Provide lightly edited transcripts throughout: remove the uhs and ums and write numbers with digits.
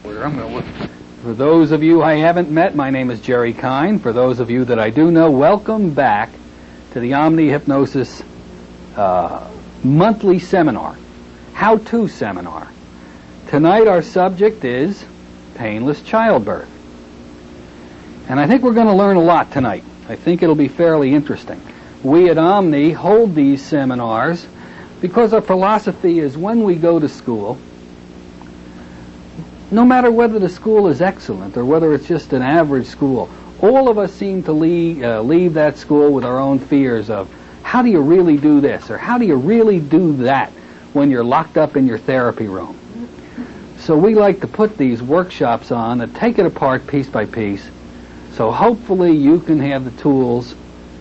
For those of you I haven't met, my name is Gerald Kine. For those of you that I do know, welcome back to the Omni Hypnosis monthly seminar, how-to seminar. Tonight our subject is painless childbirth. And I think we're going to learn a lot tonight. I think it'll be fairly interesting. We at Omni hold these seminars because our philosophy is when we go to school, no matter whether the school is excellent or whether it's just an average school, all of us seem to leave that school with our own fears of how do you really do this or how do you really do that when you're locked up in your therapy room. So we like to put these workshops on and take it apart piece by piece so hopefully you can have the tools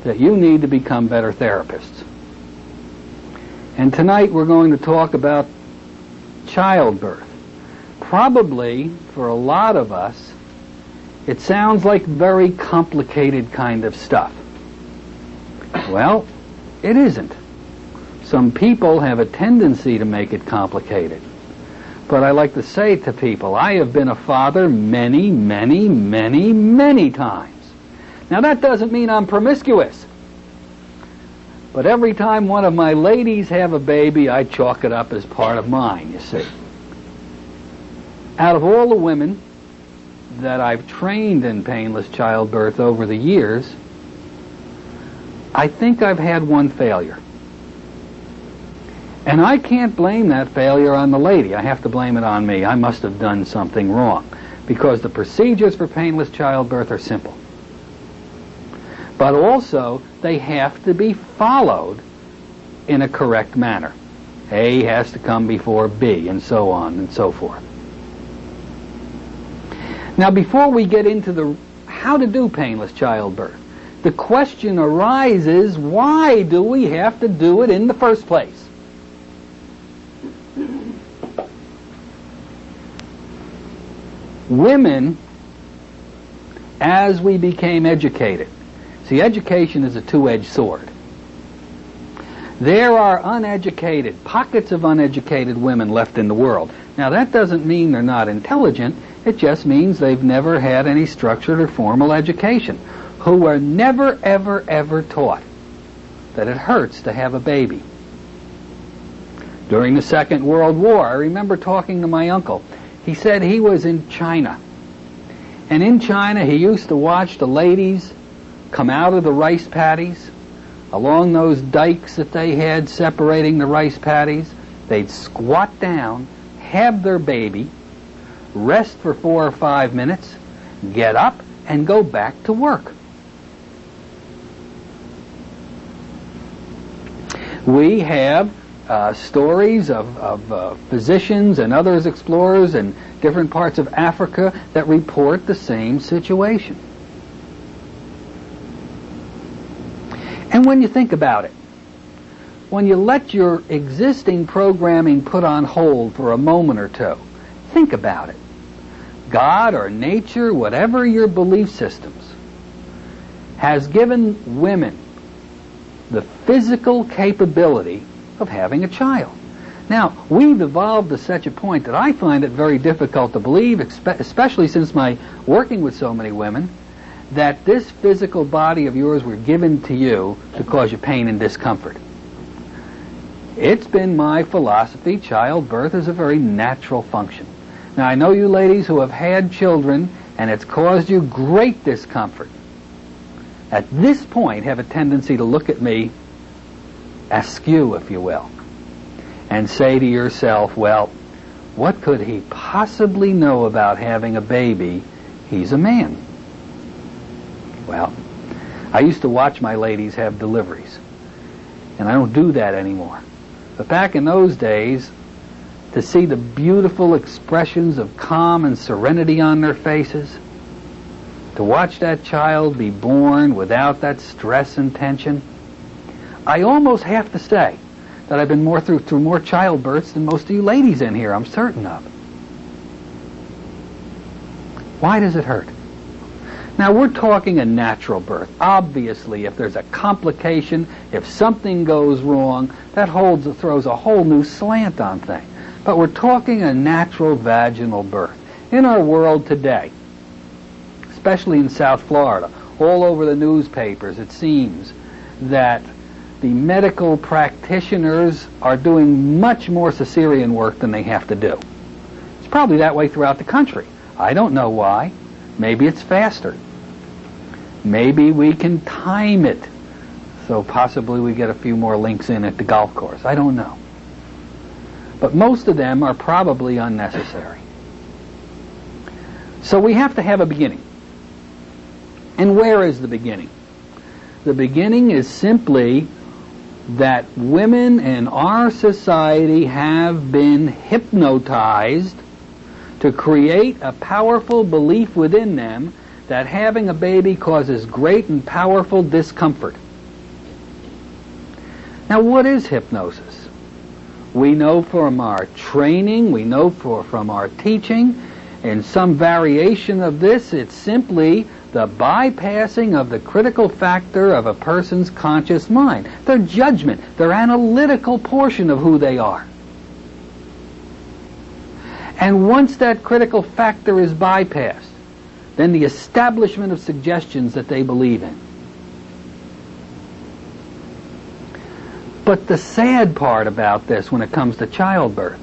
that you need to become better therapists. And tonight we're going to talk about childbirth. Probably, for a lot of us, it sounds like very complicated kind of stuff. Well, it isn't. Some people have a tendency to make it complicated. But I like to say to people, I have been a father many, many, many, many times. Now that doesn't mean I'm promiscuous. But every time one of my ladies have a baby, I chalk it up as part of mine, you see. Out of all the women that I've trained in painless childbirth over the years, I think I've had one failure. And I can't blame that failure on the lady. I have to blame it on me. I must have done something wrong. Because the procedures for painless childbirth are simple. But also, they have to be followed in a correct manner. A has to come before B, and so on and so forth. Now, before we get into how to do painless childbirth, the question arises, why do we have to do it in the first place? Women, as we became educated, see, education is a two-edged sword. There are uneducated, pockets of uneducated women left in the world. Now, that doesn't mean they're not intelligent. It just means they've never had any structured or formal education, who were never, ever, ever taught that it hurts to have a baby. During the Second World War, I remember talking to my uncle. He said he was in China. And in China, he used to watch the ladies come out of the rice paddies along those dikes that they had separating the rice paddies. They'd squat down, have their baby, rest for 4 or 5 minutes, get up, and go back to work. We have stories of physicians and others explorers in different parts of Africa that report the same situation. And when you think about it, when you let your existing programming put on hold for a moment or two, think about it. God or nature, whatever your belief systems, has given women the physical capability of having a child. Now, we've evolved to such a point that I find it very difficult to believe, especially since my working with so many women, that this physical body of yours were given to you to cause you pain and discomfort. It's been my philosophy, childbirth is a very natural function. Now, I know you ladies who have had children and it's caused you great discomfort. At this point, have a tendency to look at me askew, if you will, and say to yourself, well, what could he possibly know about having a baby? He's a man. Well, I used to watch my ladies have deliveries, and I don't do that anymore. But back in those days, to see the beautiful expressions of calm and serenity on their faces, to watch that child be born without that stress and tension, I almost have to say that I've been through more childbirths than most of you ladies in here, I'm certain of. Why does it hurt? Now, we're talking a natural birth. Obviously, if there's a complication, if something goes wrong, that throws a whole new slant on things. But we're talking a natural vaginal birth. In our world today, especially in South Florida, all over the newspapers, it seems that the medical practitioners are doing much more cesarean work than they have to do. It's probably that way throughout the country. I don't know why. Maybe it's faster. Maybe we can time it so possibly we get a few more links in at the golf course. I don't know. But most of them are probably unnecessary. So we have to have a beginning. And where is the beginning? The beginning is simply that women in our society have been hypnotized to create a powerful belief within them that having a baby causes great and powerful discomfort. Now, what is hypnosis? We know from our training, we know from our teaching, in some variation of this, it's simply the bypassing of the critical factor of a person's conscious mind, their judgment, their analytical portion of who they are. And once that critical factor is bypassed, then the establishment of suggestions that they believe in. But the sad part about this when it comes to childbirth,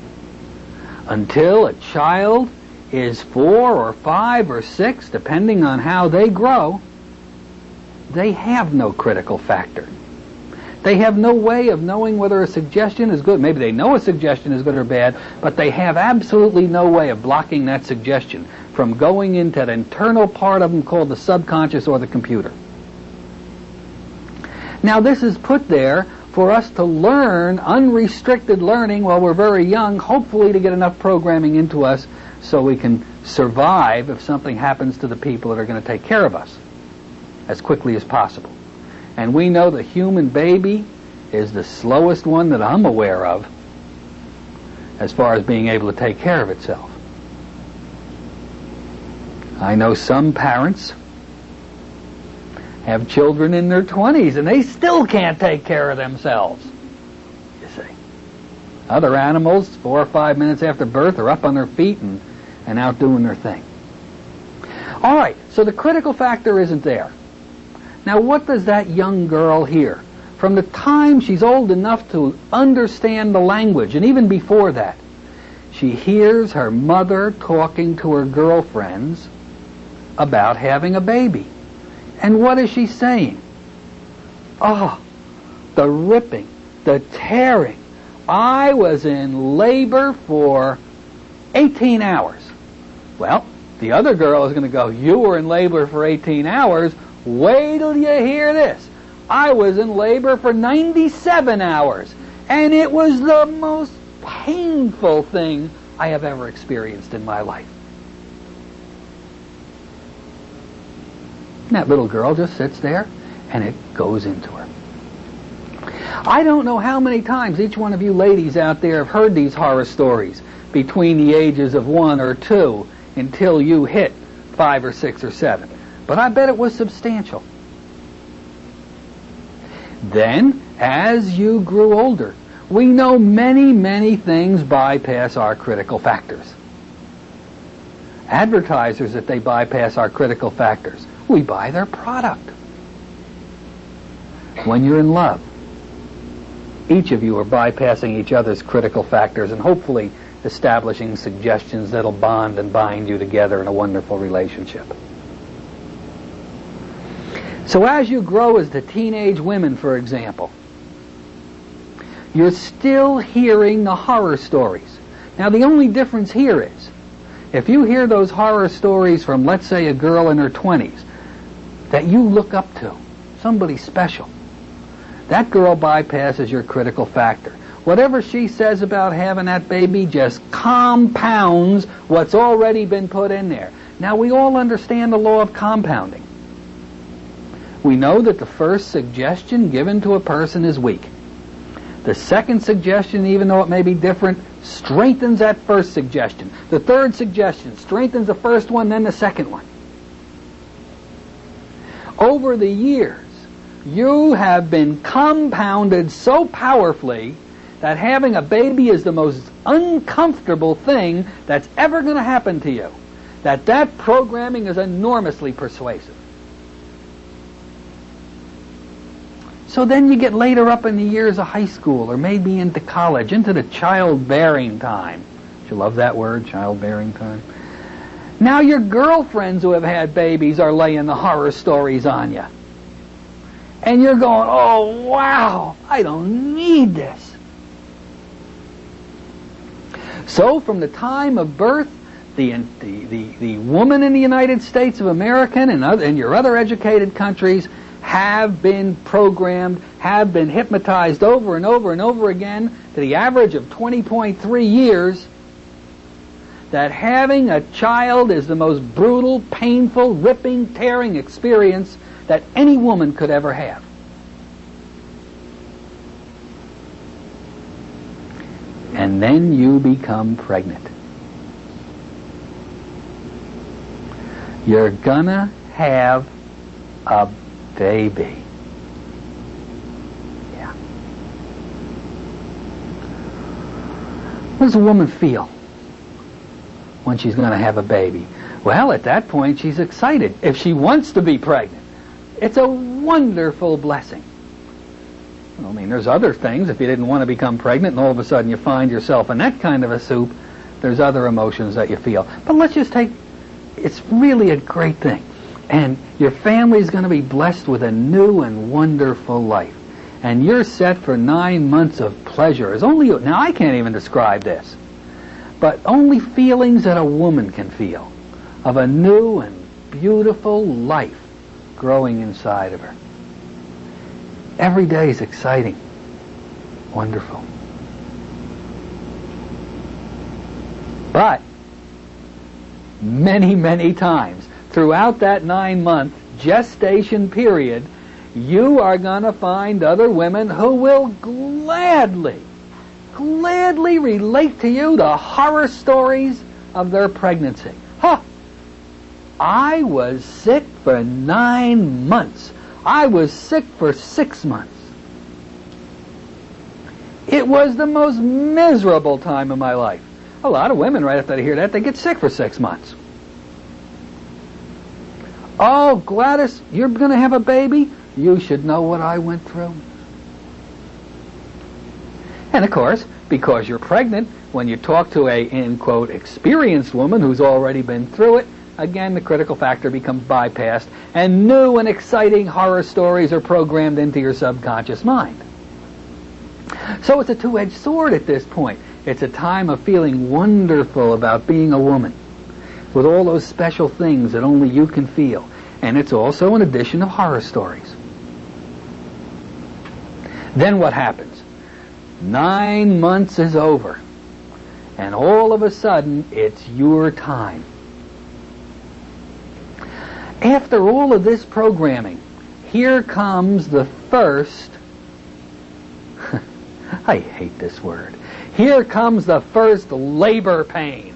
until a child is 4 or 5 or 6, depending on how they grow, they have no critical factor. They have no way of knowing whether a suggestion is good. Maybe they know a suggestion is good or bad, but they have absolutely no way of blocking that suggestion from going into that internal part of them called the subconscious or the computer. Now, this is put there for us to learn, unrestricted learning while we're very young, hopefully to get enough programming into us so we can survive if something happens to the people that are going to take care of us as quickly as possible. And we know the human baby is the slowest one that I'm aware of as far as being able to take care of itself. I know some parents have children in their 20s and they still can't take care of themselves, you see. Other animals, 4 or 5 minutes after birth, are up on their feet and out doing their thing. All right, so the critical factor isn't there. Now, what does that young girl hear? From the time she's old enough to understand the language, and even before that, she hears her mother talking to her girlfriends about having a baby. And what is she saying? Oh, the ripping, the tearing. I was in labor for 18 hours. Well, the other girl is going to go, you were in labor for 18 hours. Wait till you hear this. I was in labor for 97 hours, and it was the most painful thing I have ever experienced in my life. And that little girl just sits there, and it goes into her. I don't know how many times each one of you ladies out there have heard these horror stories between the ages of 1 or 2 until you hit 5 or 6 or 7. But I bet it was substantial. Then, as you grew older, we know many, many things bypass our critical factors. Advertisers, that they bypass our critical factors. We buy their product. When you're in love, each of you are bypassing each other's critical factors and hopefully establishing suggestions that'll bond and bind you together in a wonderful relationship. So as you grow as the teenage women, for example, you're still hearing the horror stories. Now, the only difference here is, if you hear those horror stories from, let's say, a girl in her 20s that you look up to, somebody special, that girl bypasses your critical factor. Whatever she says about having that baby just compounds what's already been put in there. Now, we all understand the law of compounding. We know that the first suggestion given to a person is weak. The second suggestion, even though it may be different, strengthens that first suggestion. The third suggestion strengthens the first one, then the second one. Over the years, you have been compounded so powerfully that having a baby is the most uncomfortable thing that's ever going to happen to you. that programming is enormously persuasive. So then you get later up in the years of high school, or maybe into college, into the childbearing time. Do you love that word, childbearing time? Now your girlfriends who have had babies are laying the horror stories on you. And you're going, oh, wow, I don't need this. So from the time of birth, the woman in the United States of America and your other educated countries have been programmed, have been hypnotized over and over and over again to the average of 20.3 years that having a child is the most brutal, painful, ripping, tearing experience that any woman could ever have. And then you become pregnant. You're gonna have a baby. Yeah. What does a woman feel when she's going to have a baby? Well, at that point, she's excited. If she wants to be pregnant, it's a wonderful blessing. I mean, there's other things. If you didn't want to become pregnant and all of a sudden you find yourself in that kind of a soup, there's other emotions that you feel. But let's just take, it's really a great thing. And your family is going to be blessed with a new and wonderful life. And you're set for 9 months of pleasure. Now, I can't even describe this, but only feelings that a woman can feel of a new and beautiful life growing inside of her. Every day is exciting, wonderful. But many, many times throughout that 9-month gestation period, you are going to find other women who will gladly relate to you the horror stories of their pregnancy. Huh! I was sick for 9 months. I was sick for 6 months. It was the most miserable time of my life. A lot of women, right after they hear that, they get sick for 6 months. Oh, Gladys, you're going to have a baby? You should know what I went through. And of course, because you're pregnant, when you talk to a, in quote, experienced woman who's already been through it, again, the critical factor becomes bypassed, and new and exciting horror stories are programmed into your subconscious mind. So it's a two-edged sword at this point. It's a time of feeling wonderful about being a woman, with all those special things that only you can feel. And it's also an addition of horror stories. Then what happens? 9 months is over, and all of a sudden, it's your time. After all of this programming, here comes the first, I hate this word, here comes the first labor pain.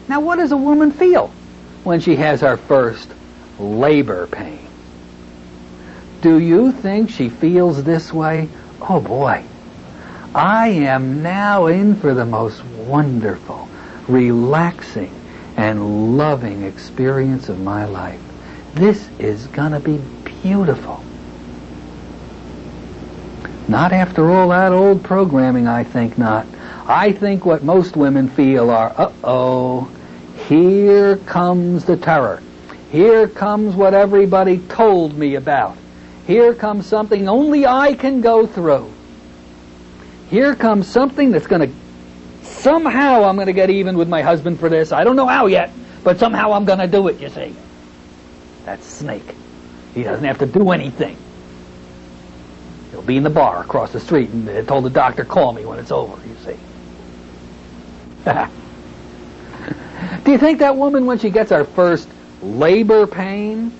Now, what does a woman feel when she has her first labor pain? Do you think she feels this way? Oh boy, I am now in for the most wonderful, relaxing, and loving experience of my life. This is gonna be beautiful. Not after all that old programming, I think not. I think what most women feel are, uh-oh, here comes the terror. Here comes what everybody told me about. Here comes something only I can go through. Here comes something that's going to, somehow I'm going to get even with my husband for this. I don't know how yet, but somehow I'm going to do it, you see. That's Snake. He doesn't have to do anything. He'll be in the bar across the street and they told the doctor, call me when it's over, you see. Do you think that woman, when she gets her first labor pain,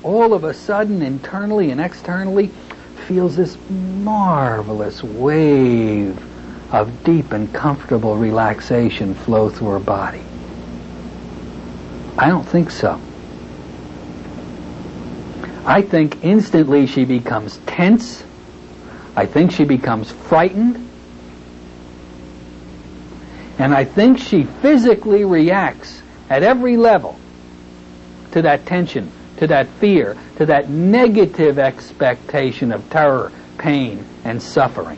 all of a sudden, internally and externally, feels this marvelous wave of deep and comfortable relaxation flow through her body? I don't think so. I think instantly she becomes tense. I think she becomes frightened. And I think she physically reacts at every level to that tension, to that fear, to that negative expectation of terror, pain, and suffering.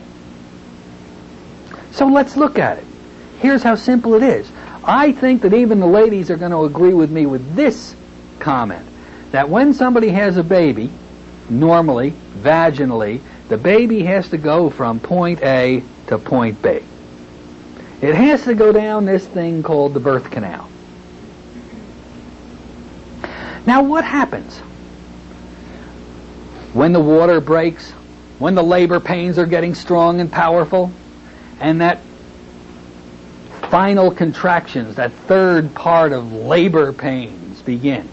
So let's look at it. Here's how simple it is. I think that even the ladies are going to agree with me with this comment, that when somebody has a baby, normally, vaginally, the baby has to go from point A to point B. It has to go down this thing called the birth canal. Now what happens when the water breaks, when the labor pains are getting strong and powerful, and that final contractions, that third part of labor pains begin?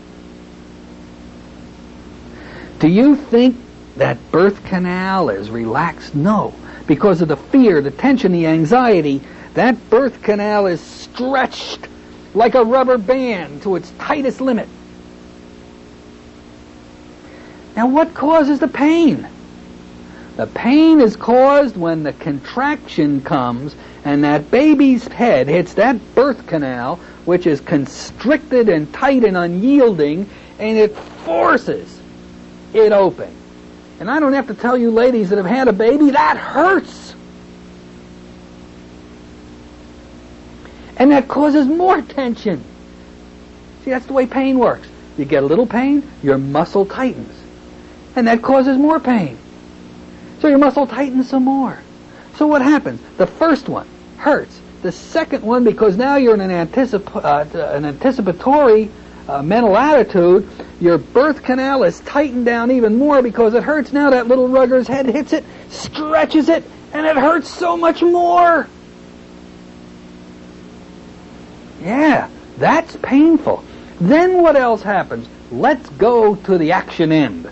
Do you think that birth canal is relaxed? No. Because of the fear, the tension, the anxiety, that birth canal is stretched like a rubber band to its tightest limit. Now what causes the pain? The pain is caused when the contraction comes and that baby's head hits that birth canal, which is constricted and tight and unyielding, and it forces it open. And I don't have to tell you ladies that have had a baby, that hurts. And that causes more tension. See, that's the way pain works. You get a little pain, your muscle tightens. And that causes more pain. So your muscle tightens some more. So what happens? The first one hurts. The second one, because now you're in an anticipatory mental attitude, your birth canal is tightened down even more because it hurts. Now that little rugger's head hits it, stretches it, and it hurts so much more. Yeah, that's painful. Then what else happens? Let's go to the action end,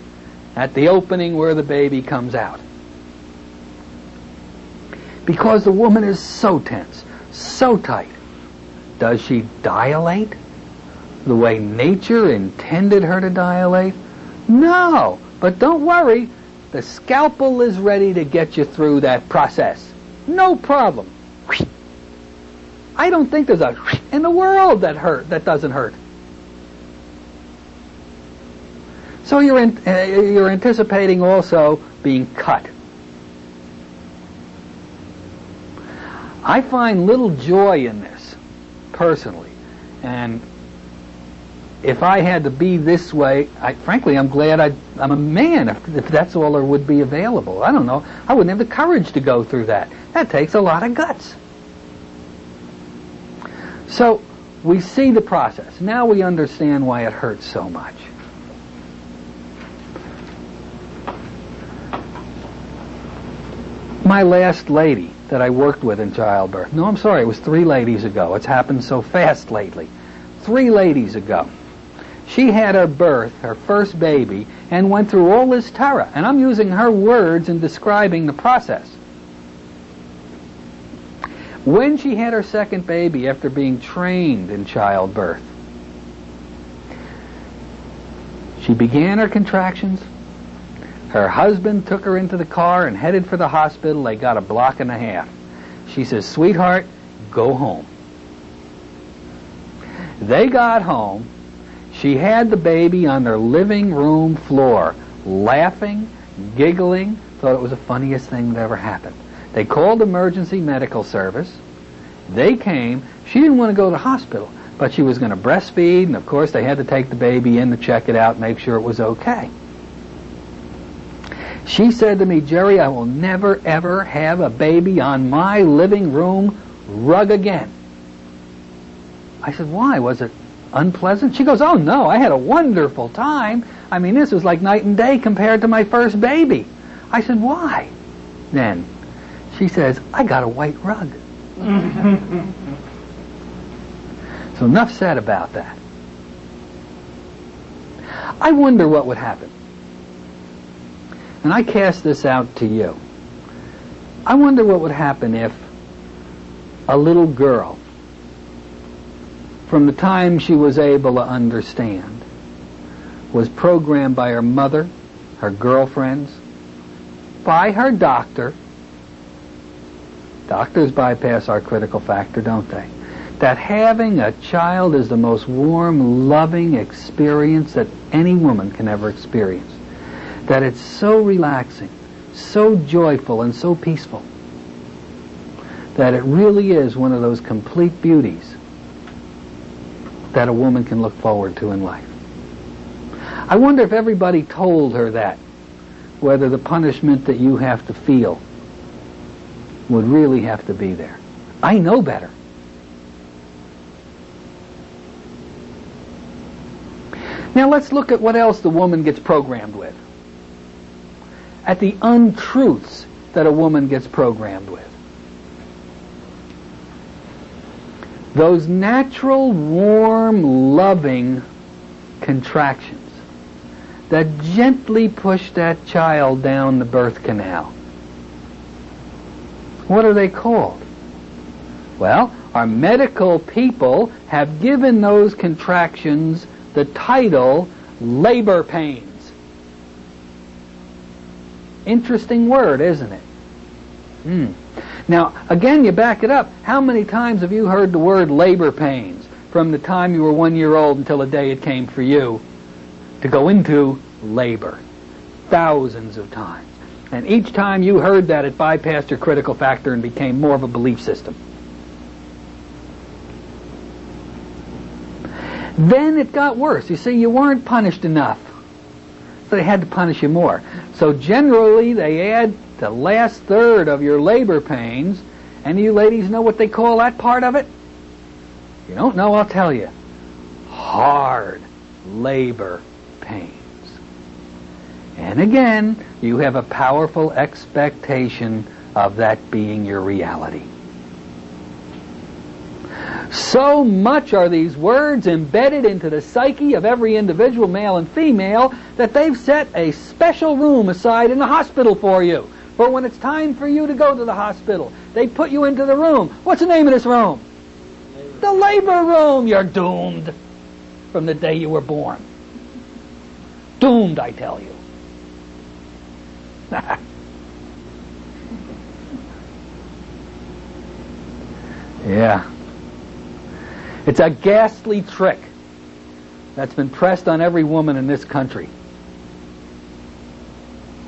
at the opening where the baby comes out. Because the woman is so tense, so tight, does she dilate the way nature intended her to dilate? No, but don't worry, the scalpel is ready to get you through that process. No problem. I don't think there's a in the world that doesn't hurt. So you're anticipating also being cut. I find little joy in this, personally, and if I had to be this way, frankly, I'm glad I'm a man if that's all there would be available. I don't know. I wouldn't have the courage to go through that. That takes a lot of guts. So we see the process. Now we understand why it hurts so much. My last lady that I worked with in childbirth, no, I'm sorry, it was 3 ladies ago. It's happened so fast lately. 3 ladies ago. She had her birth, her first baby, and went through all this terror. And I'm using her words in describing the process. When she had her second baby after being trained in childbirth, she began her contractions. Her husband took her into the car and headed for the hospital. They got a block and a half. She says, "Sweetheart, go home." They got home. She had the baby on their living room floor, laughing, giggling, thought it was the funniest thing that ever happened. They called emergency medical service. They came. She didn't want to go to the hospital, but she was going to breastfeed, and of course they had to take the baby in to check it out, make sure it was okay. She said to me, "Jerry, I will never ever have a baby on my living room rug again." I said, "Why? Was it unpleasant?" She goes, "Oh no, I had a wonderful time. I mean, this was like night and day compared to my first baby." I said, "Why?" Then she says, "I got a white rug." So enough said about that. I wonder what would happen. And I cast this out to you. I wonder what would happen if a little girl, from the time she was able to understand, was programmed by her mother, her girlfriends, by her doctor. Doctors bypass our critical factor, don't they? that having a child is the most warm, loving experience that any woman can ever experience. That it's so relaxing, so joyful, and so peaceful. That it really is one of those complete beauties that a woman can look forward to in life. I wonder if everybody told her that, whether the punishment that you have to feel would really have to be there. I know better. Now let's look at what else the woman gets programmed with. At the untruths that a woman gets programmed with. Those natural, warm, loving contractions that gently push that child down the birth canal. What are they called? Well, our medical people have given those contractions the title labor pains. Interesting word, isn't it? Now, again, you back it up. How many times have you heard the word labor pains from the time you were 1 year old until the day it came for you to go into labor? Thousands of times. And each time you heard that, it bypassed your critical factor and became more of a belief system. Then it got worse. You see, you weren't punished enough. So they had to punish you more. So generally, they add the last third of your labor pains. And you ladies know what they call that part of it? If you don't know, I'll tell you. Hard labor pains. And again, you have a powerful expectation of that being your reality. So much are these words embedded into the psyche of every individual, male and female, that they've set a special room aside in the hospital for you. For when it's time for you to go to the hospital, they put you into the room. What's the name of this room? The labor room. You're doomed from the day you were born. Doomed, I tell you. Yeah. It's a ghastly trick that's been pressed on every woman in this country.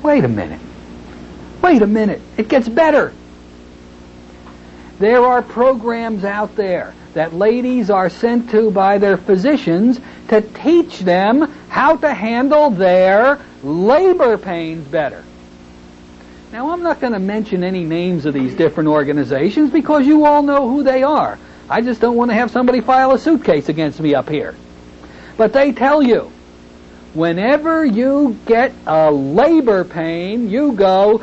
Wait a minute. Wait a minute. It gets better. There are programs out there that ladies are sent to by their physicians to teach them how to handle their labor pains better. Now, I'm not going to mention any names of these different organizations because you all know who they are. I just don't want to have somebody file a suitcase against me up here. But they tell you, whenever you get a labor pain, you go...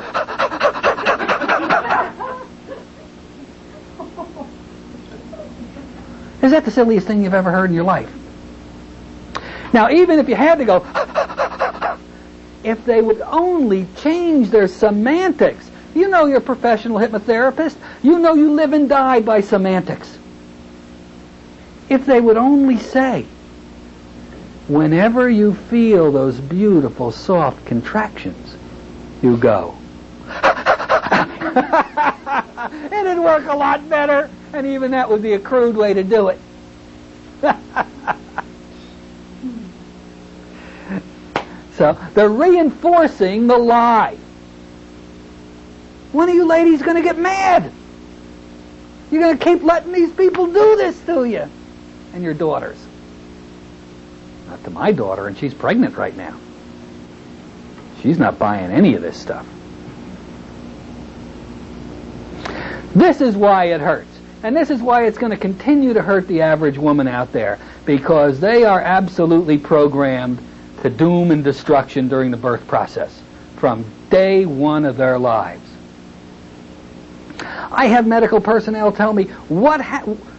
Is that the silliest thing you've ever heard in your life? Now, even if you had to go... if they would only change their semantics. You know you're a professional hypnotherapist. You know you live and die by semantics. If they would only say, whenever you feel those beautiful, soft contractions, you go. It'd work a lot better, and even that would be a crude way to do it. So they're reinforcing the lie. When are you ladies going to get mad? You're going to keep letting these people do this to you and your daughters. Not to my daughter, and she's pregnant right now. She's not buying any of this stuff. This is why it hurts. And this is why it's going to continue to hurt the average woman out there, because they are absolutely programmed to doom and destruction during the birth process from day one of their lives. I have medical personnel tell me,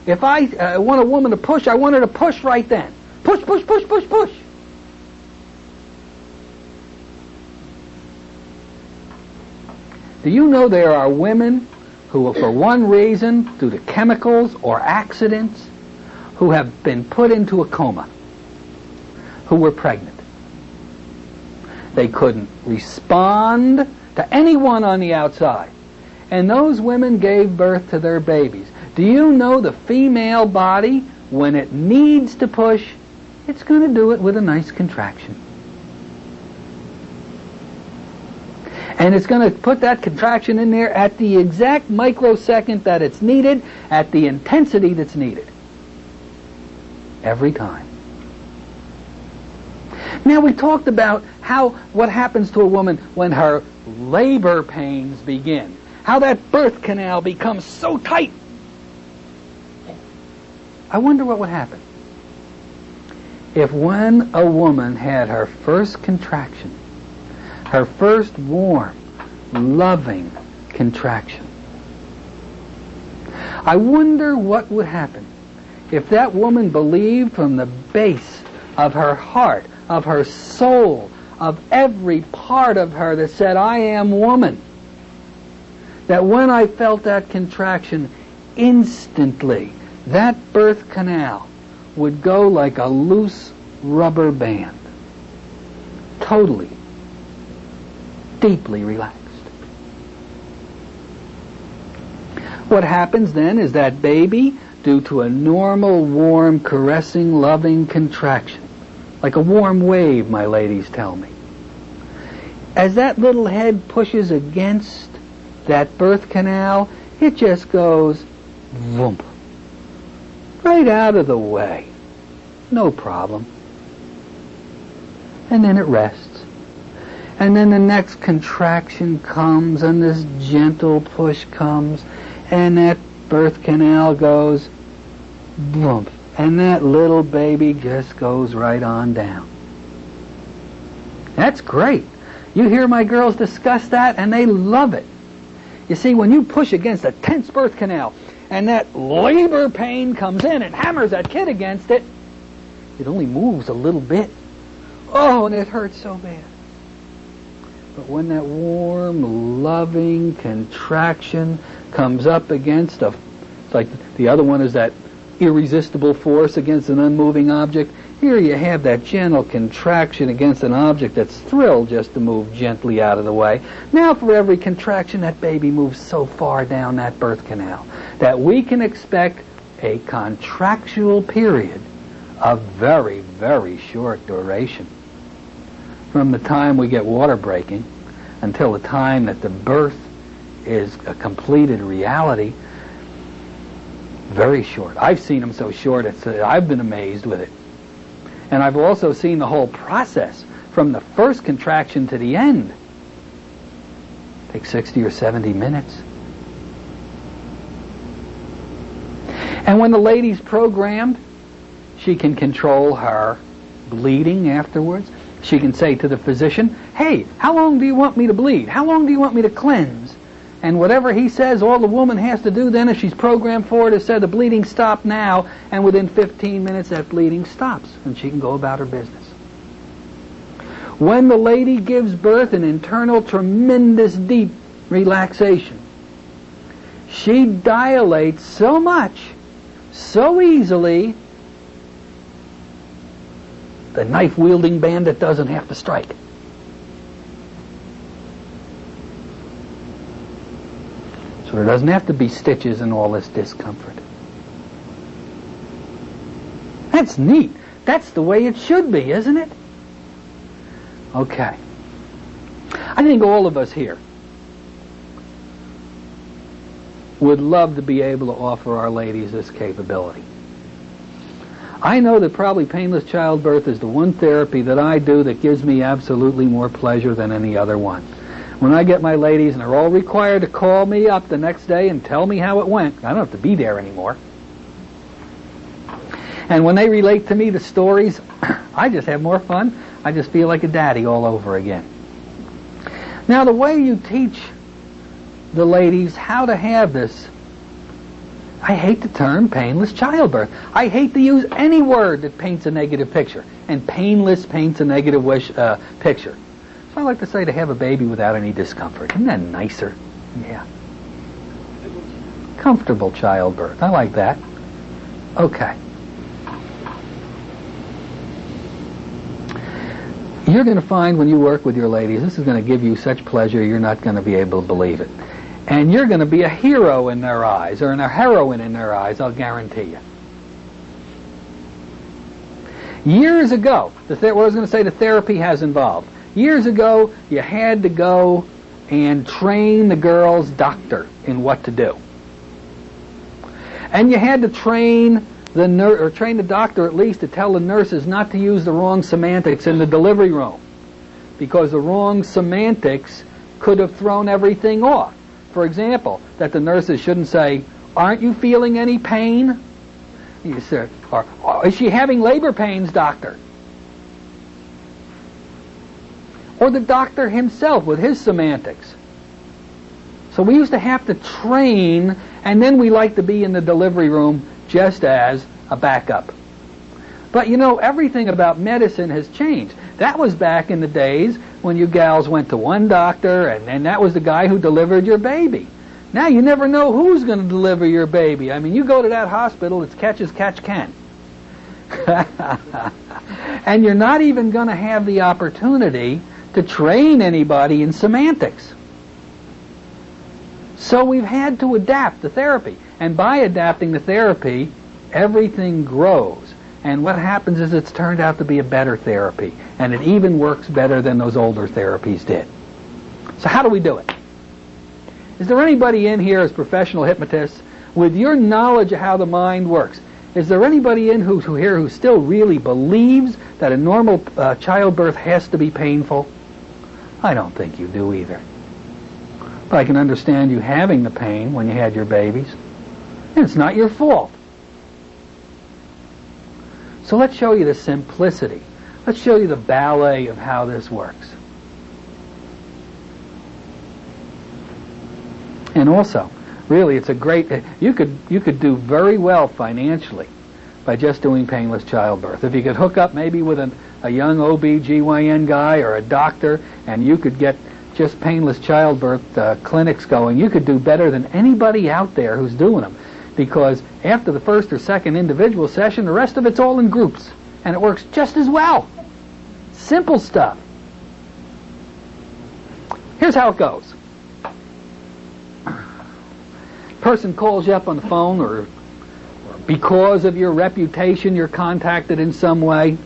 if I want a woman to push, I want her to push right then. Push, push, push, push, push. Do you know there are women who, for one reason, due to chemicals or accidents, who have been put into a coma, who were pregnant? They couldn't respond to anyone on the outside. And those women gave birth to their babies. Do you know the female body, when it needs to push, it's going to do it with a nice contraction. And it's going to put that contraction in there at the exact microsecond that it's needed, at the intensity that's needed. Every time. Now, we talked about what happens to a woman when her labor pains begin. How that birth canal becomes so tight. I wonder what would happen if when a woman had her first contraction, her first warm, loving contraction. I wonder what would happen if that woman believed from the base of her heart, of her soul, of every part of her that said, I am woman, that when I felt that contraction, instantly that birth canal would go like a loose rubber band, totally, deeply relaxed. What happens then is that baby, due to a normal, warm, caressing, loving contraction, like a warm wave, my ladies tell me, as that little head pushes against that birth canal, it just goes voomp, right out of the way. No problem. And then it rests. And then the next contraction comes, and this gentle push comes, and that birth canal goes boom, and that little baby just goes right on down. That's great. You hear my girls discuss that, and they love it. You see, when you push against a tense birth canal, and that labor pain comes in and hammers that kid against it, it only moves a little bit. Oh, and it hurts so bad. But when that warm, loving contraction comes up against it's like the other one is that irresistible force against an unmoving object. Here you have that gentle contraction against an object that's thrilled just to move gently out of the way. Now for every contraction, that baby moves so far down that birth canal that we can expect a contractual period of very, very short duration. From the time we get water breaking until the time that the birth is a completed reality, very short. I've seen them so short, I've been amazed with it. And I've also seen the whole process from the first contraction to the end. It takes 60 or 70 minutes. And when the lady's programmed, she can control her bleeding afterwards. She can say to the physician, hey, how long do you want me to bleed? How long do you want me to cleanse? And whatever he says, all the woman has to do then, if she's programmed for it, is say the bleeding stop now, and within 15 minutes that bleeding stops, and she can go about her business. When the lady gives birth, an internal tremendous deep relaxation. She dilates so much, so easily, the knife-wielding bandit doesn't have to strike. So there doesn't have to be stitches and all this discomfort. That's neat. That's the way it should be, isn't it? Okay. I think all of us here would love to be able to offer our ladies this capability. I know that probably painless childbirth is the one therapy that I do that gives me absolutely more pleasure than any other one. When I get my ladies, and they're all required to call me up the next day and tell me how it went. I don't have to be there anymore. And when they relate to me the stories, I just have more fun. I just feel like a daddy all over again. Now, the way you teach the ladies how to have this, I hate the term painless childbirth. I hate to use any word that paints a negative picture. And painless paints a negative picture. I like to say to have a baby without any discomfort. Isn't that nicer? Yeah. Comfortable childbirth. I like that. Okay. You're going to find when you work with your ladies, this is going to give you such pleasure you're not going to be able to believe it. And you're going to be a hero in their eyes, or a heroine in their eyes, I'll guarantee you. Years ago, what I was going to say the therapy has involved. Years ago, you had to go and train the girl's doctor in what to do. And you had to train the doctor at least to tell the nurses not to use the wrong semantics in the delivery room, because the wrong semantics could have thrown everything off. For example, that the nurses shouldn't say, "Aren't you feeling any pain?" You say, or "Is she having labor pains, doctor?" Or the doctor himself with his semantics. So we used to have to train, and then we like to be in the delivery room just as a backup. But you know, everything about medicine has changed. That was back in the days when you gals went to one doctor, and that was the guy who delivered your baby. Now you never know who's going to deliver your baby. I mean, you go to that hospital, it's catch as catch can. And you're not even going to have the opportunity to train anybody in semantics. So we've had to adapt the therapy. And by adapting the therapy, everything grows. And what happens is it's turned out to be a better therapy. And it even works better than those older therapies did. So how do we do it? Is there anybody in here as professional hypnotists with your knowledge of how the mind works? Is there anybody in here who still really believes that a normal childbirth has to be painful? I don't think you do either. But I can understand you having the pain when you had your babies. And it's not your fault. So let's show you the simplicity. Let's show you the ballet of how this works. And also, really, it's a great, you could do very well financially by just doing painless childbirth. If you could hook up maybe with a young OB/GYN guy or a doctor, and you could get just painless childbirth clinics going, you could do better than anybody out there who's doing them. Because after the first or second individual session, the rest of it's all in groups. And it works just as well. Simple stuff. Here's how it goes. Person calls you up on the phone, or because of your reputation you're contacted in some way.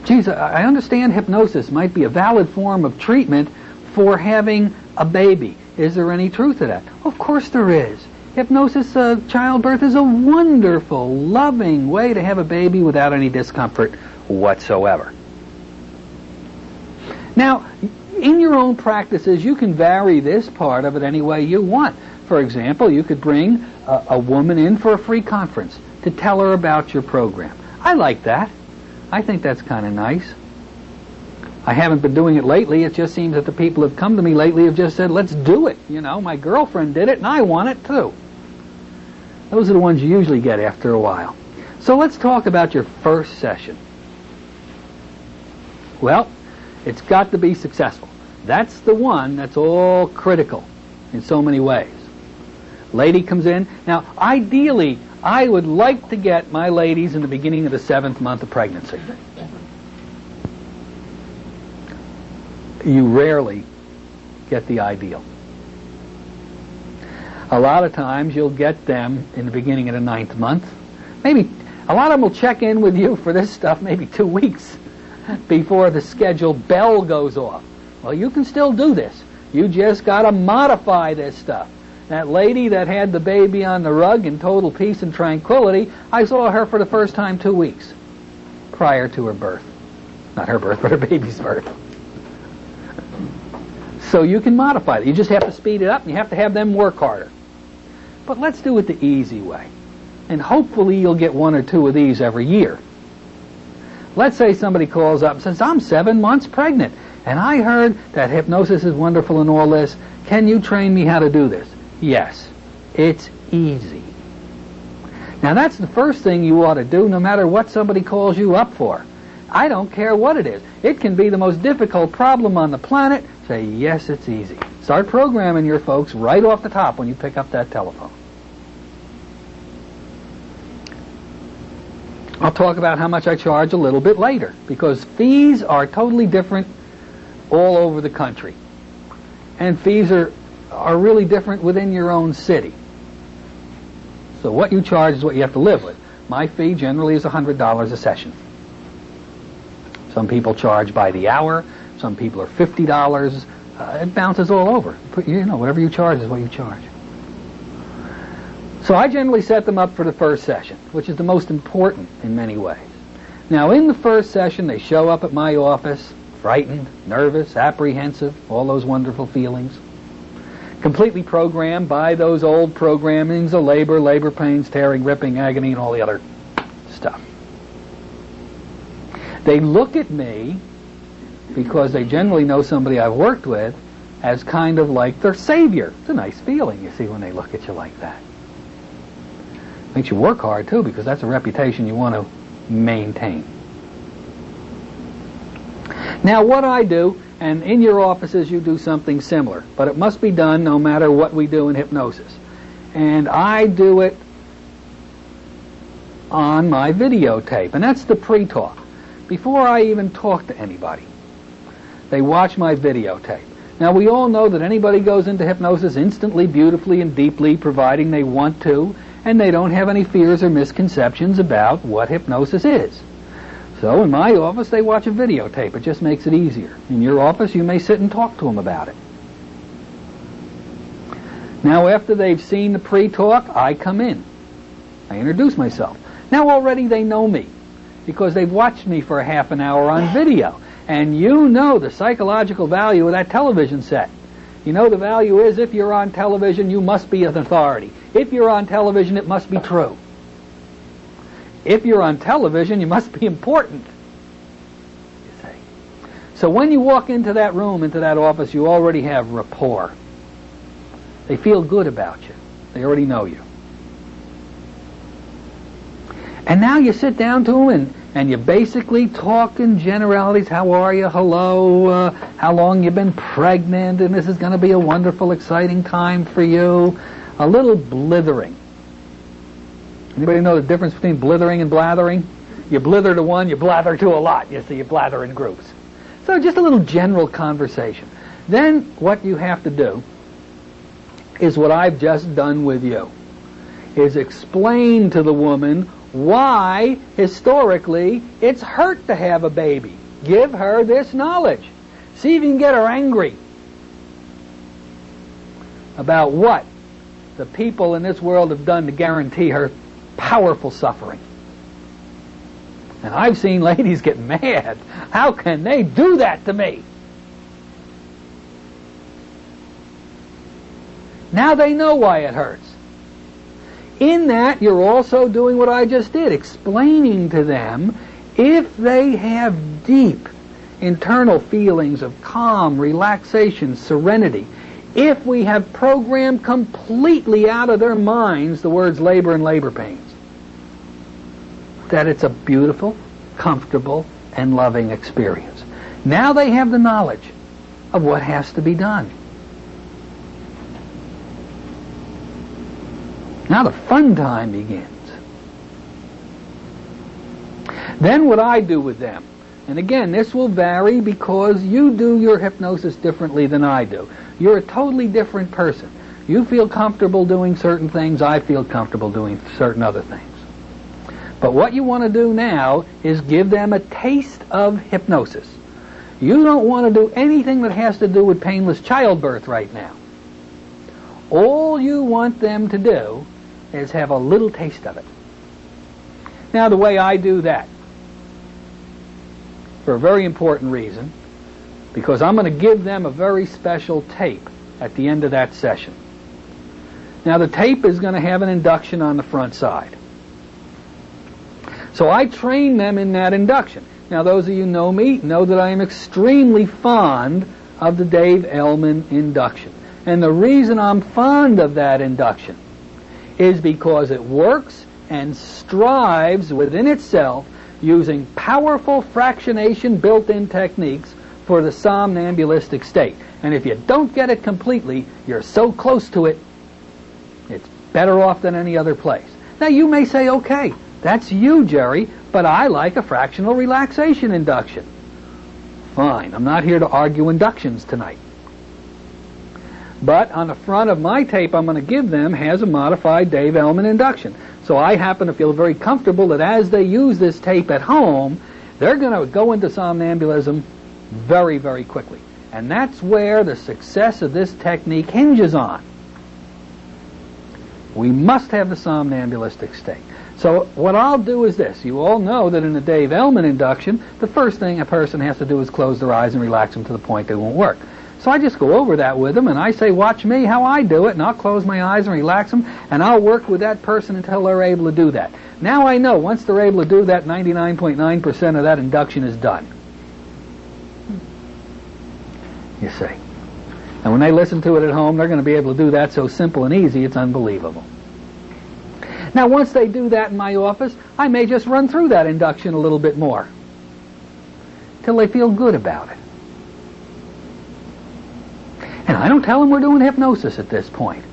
Geez, I understand hypnosis might be a valid form of treatment for having a baby. Is there any truth to that? Of course there is. Hypnosis childbirth is a wonderful, loving way to have a baby without any discomfort whatsoever. Now, in your own practices, you can vary this part of it any way you want. For example, you could bring a woman in for a free conference to tell her about your program. I like that. I think that's kind of nice. I haven't been doing it lately. It just seems that the people who have come to me lately have just said, let's do it. You know, my girlfriend did it and I want it too. Those are the ones you usually get after a while. So let's talk about your first session. Well, it's got to be successful. That's the one that's all critical in so many ways. Lady comes in. Now, ideally, I would like to get my ladies in the beginning of the 7th month of pregnancy. You rarely get the ideal. A lot of times you'll get them in the beginning of the 9th month. Maybe a lot of them will check in with you for this stuff maybe 2 weeks before the scheduled bell goes off. Well, you can still do this. You just got to modify this stuff. That lady that had the baby on the rug in total peace and tranquility, I saw her for the first time 2 weeks prior to her birth. Not her birth, but her baby's birth. So you can modify it. You just have to speed it up, and you have to have them work harder. But let's do it the easy way. And hopefully you'll get 1 or 2 of these every year. Let's say somebody calls up and says, I'm 7 months pregnant, and I heard that hypnosis is wonderful and all this. Can you train me how to do this? Yes. It's easy. Now that's the first thing you ought to do no matter what somebody calls you up for. I don't care what it is. It can be the most difficult problem on the planet. Say, yes, it's easy. Start programming your folks right off the top when you pick up that telephone. I'll talk about how much I charge a little bit later, because fees are totally different all over the country. and fees are really different within your own city. So what you charge is what you have to live with. My fee generally is $100 a session. Some people charge by the hour. Some people are $50. It bounces all over. Whatever you charge is what you charge. So I generally set them up for the first session, which is the most important in many ways. Now, in the first session, they show up at my office, frightened, nervous, apprehensive, all those wonderful feelings, completely programmed by those old programmings of labor pains, tearing, ripping, agony, and all the other stuff. They look at me, because they generally know somebody I've worked with, as kind of like their savior. It's a nice feeling, you see, when they look at you like that. Makes you work hard, too, because that's a reputation you want to maintain. Now, what I do, and in your offices you do something similar, but it must be done no matter what we do in hypnosis. And I do it on my videotape, and that's the pre-talk. Before I even talk to anybody, they watch my videotape. Now, we all know that anybody goes into hypnosis instantly, beautifully, and deeply, providing they want to, and they don't have any fears or misconceptions about what hypnosis is. So in my office, they watch a videotape. It just makes it easier. In your office, you may sit and talk to them about it. Now, after they've seen the pre-talk, I come in. I introduce myself. Now, already they know me, because they've watched me for a half an hour on video. And you know the psychological value of that television set. You know the value is, if you're on television, you must be an authority. If you're on television, it must be true. If you're on television, you must be important. You see. So when you walk into that room, into that office, you already have rapport. They feel good about you. They already know you. And now you sit down to them and you basically talk in generalities. How are you? Hello. How long you been pregnant? And this is going to be a wonderful, exciting time for you. A little blithering. Anybody know the difference between blithering and blathering? You blither to one, you blather to a lot. You see, you blather in groups. So just a little general conversation. Then what you have to do is what I've just done with you, is explain to the woman why, historically, it's hurt to have a baby. Give her this knowledge. See if you can get her angry about what the people in this world have done to guarantee her powerful suffering. And I've seen ladies get mad. How can they do that to me? Now they know why it hurts. In that, you're also doing what I just did, explaining to them, if they have deep internal feelings of calm, relaxation, serenity, if we have programmed completely out of their minds the words labor and labor pains, that it's a beautiful, comfortable, and loving experience. Now they have the knowledge of what has to be done. Now the fun time begins. Then what I do with them, and again, this will vary because you do your hypnosis differently than I do. You're a totally different person. You feel comfortable doing certain things, I feel comfortable doing certain other things. But what you want to do now is give them a taste of hypnosis. You don't want to do anything that has to do with painless childbirth right now. All you want them to do is have a little taste of it. Now, the way I do that, for a very important reason, because I'm going to give them a very special tape at the end of that session. Now, the tape is going to have an induction on the front side. So I train them in that induction. Now, those of you who know me know that I am extremely fond of the Dave Ellman induction. And the reason I'm fond of that induction is because it works and strives within itself using powerful fractionation built-in techniques for the somnambulistic state. And if you don't get it completely, you're so close to it, it's better off than any other place. Now, you may say, okay, that's you, Jerry, but I like a fractional relaxation induction. Fine, I'm not here to argue inductions tonight. But on the front of my tape I'm going to give them has a modified Dave Ellman induction. So I happen to feel very comfortable that as they use this tape at home, they're going to go into somnambulism very, very quickly. And that's where the success of this technique hinges on. We must have the somnambulistic state. So what I'll do is this. You all know that in the Dave Ellman induction, the first thing a person has to do is close their eyes and relax them to the point they won't work. So I just go over that with them, and I say, watch me how I do it, and I'll close my eyes and relax them, and I'll work with that person until they're able to do that. Now I know once they're able to do that, 99.9% of that induction is done. You see. And when they listen to it at home, they're going to be able to do that so simple and easy, it's unbelievable. Now once they do that in my office, I may just run through that induction a little bit more till they feel good about it. And I don't tell them we're doing hypnosis at this point.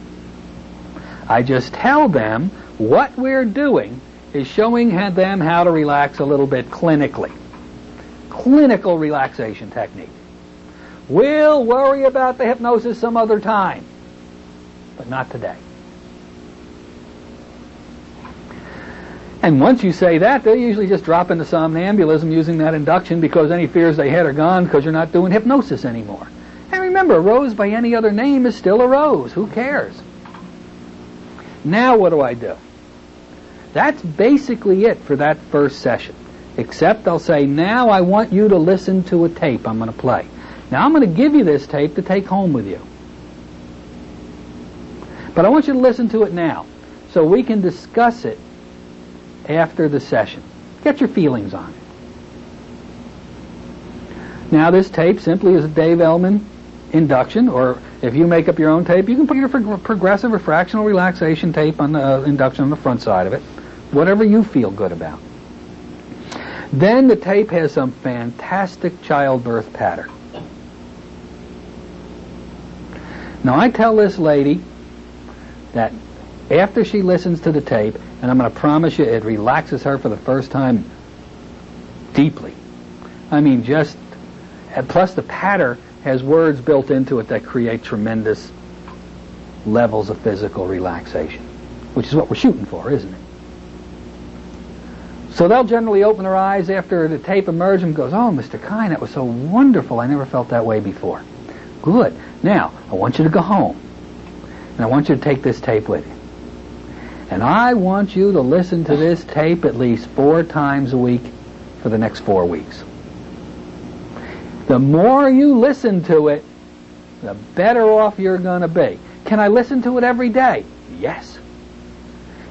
I just tell them what we're doing is showing them how to relax a little bit clinically. Clinical relaxation technique. We'll worry about the hypnosis some other time, but not today. And once you say that, they'll usually just drop into somnambulism using that induction because any fears they had are gone because you're not doing hypnosis anymore. And remember, a rose by any other name is still a rose. Who cares? Now what do? That's basically it for that first session. Except I'll say, now I want you to listen to a tape I'm going to play. Now I'm going to give you this tape to take home with you. But I want you to listen to it now so we can discuss it after the session. Get your feelings on it. Now this tape simply is a Dave Ellman induction, or if you make up your own tape, you can put your progressive or fractional relaxation tape on the induction on the front side of it. Whatever you feel good about. Then the tape has some fantastic childbirth pattern. Now I tell this lady that after she listens to the tape, and I'm going to promise you it relaxes her for the first time deeply. I mean just, plus the pattern has words built into it that create tremendous levels of physical relaxation, which is what we're shooting for, isn't it? So they'll generally open their eyes after the tape emerges and goes, oh, Mr. Kein, that was so wonderful. I never felt that way before. Good. Now, I want you to go home, and I want you to take this tape with you. And I want you to listen to this tape at least 4 times a week for the next 4 weeks. The more you listen to it, the better off you're going to be. Can I listen to it every day? Yes.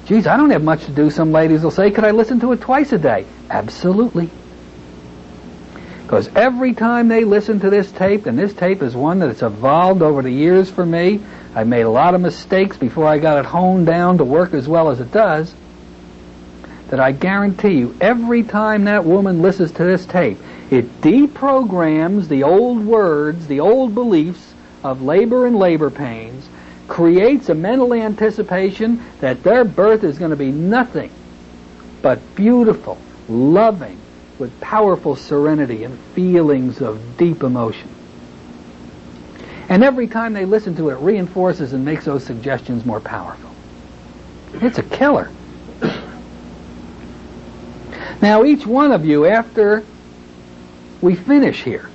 Geez, I don't have much to do. Some ladies will say, could I listen to it twice a day? Absolutely. Because every time they listen to this tape, and this tape is one that's evolved over the years for me, I made a lot of mistakes before I got it honed down to work as well as it does, that I guarantee you, every time that woman listens to this tape, it deprograms the old words, the old beliefs of labor and labor pains, creates a mental anticipation that their birth is going to be nothing but beautiful, loving, with powerful serenity and feelings of deep emotion. And every time they listen to it, it reinforces and makes those suggestions more powerful. It's a killer. Now each one of you, after we finish here,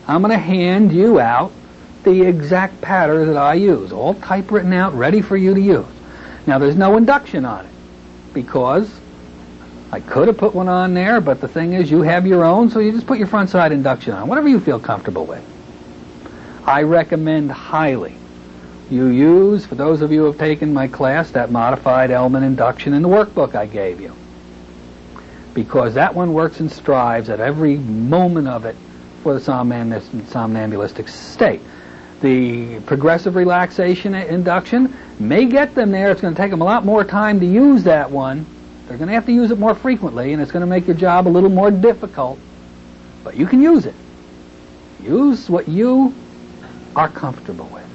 I'm going to hand you out the exact pattern that I use, all typewritten out, ready for you to use. Now there's no induction on it, because I could have put one on there, but the thing is you have your own, so you just put your front side induction on, whatever you feel comfortable with. I recommend highly you use, for those of you who have taken my class, that modified Ellman induction in the workbook I gave you, because that one works and strives at every moment of it for the somnambulistic state. The progressive relaxation induction may get them there. It's going to take them a lot more time to use that one. They're going to have to use it more frequently, and it's going to make your job a little more difficult. But you can use it. Use what you are comfortable with.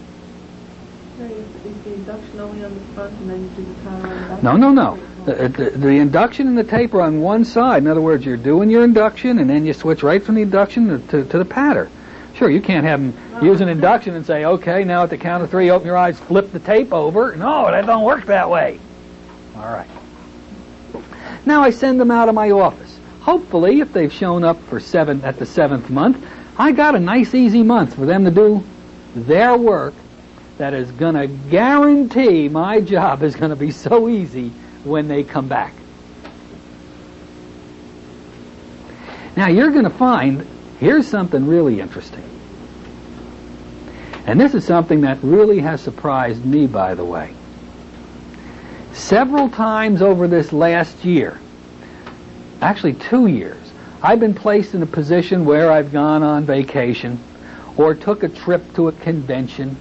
Is the induction only on the front and then you do the pattern on the back? No. The induction and the tape are on one side. In other words, you're doing your induction, and then you switch right from the induction to the pattern. Sure. Sure, you can't have them use an induction and say, okay, now at the count of 3, open your eyes, flip the tape over. No, that don't work that way. All right. Now I send them out of my office. Hopefully, if they've shown up for at the 7th month, I got a nice, easy month for them to do their work that is going to guarantee my job is going to be so easy when they come back. Now you're going to find, here's something really interesting. And this is something that really has surprised me, by the way. Several times over this last year, actually 2 years, I've been placed in a position where I've gone on vacation or took a trip to a convention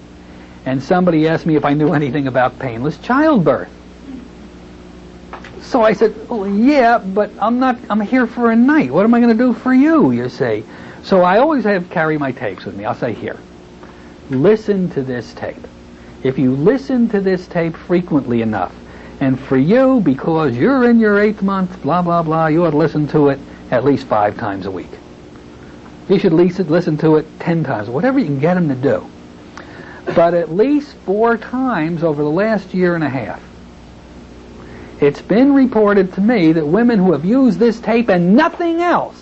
and somebody asked me if I knew anything about painless childbirth. So I said, well, yeah, but I'm here for a night. What am I going to do for you, you say? So I always carry my tapes with me. I'll say, here, listen to this tape. If you listen to this tape frequently enough, and for you, because you're in your 8th month, blah, blah, blah, you ought to listen to it at least 5 times a week. You should listen to it 10 times, whatever you can get them to do. But at least 4 times over the last year and a half, it's been reported to me that women who have used this tape and nothing else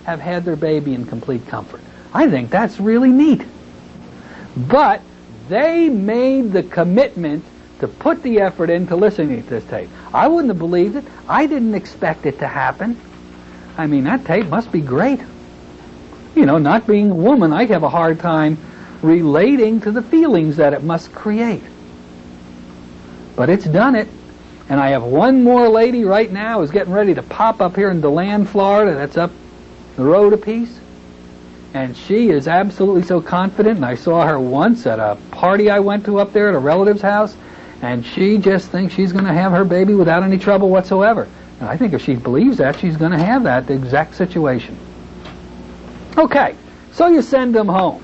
have had their baby in complete comfort. I think that's really neat. But they made the commitment to put the effort into listening to this tape. I wouldn't have believed it. I didn't expect it to happen. I mean, that tape must be great. You know, not being a woman, I have a hard time relating to the feelings that it must create. But it's done it. And I have one more lady right now who's getting ready to pop up here in DeLand, Florida. That's up the road a piece. And she is absolutely so confident. And I saw her once at a party I went to up there at a relative's house. And she just thinks she's going to have her baby without any trouble whatsoever. And I think if she believes that, she's going to have that exact situation. Okay, so you send them home.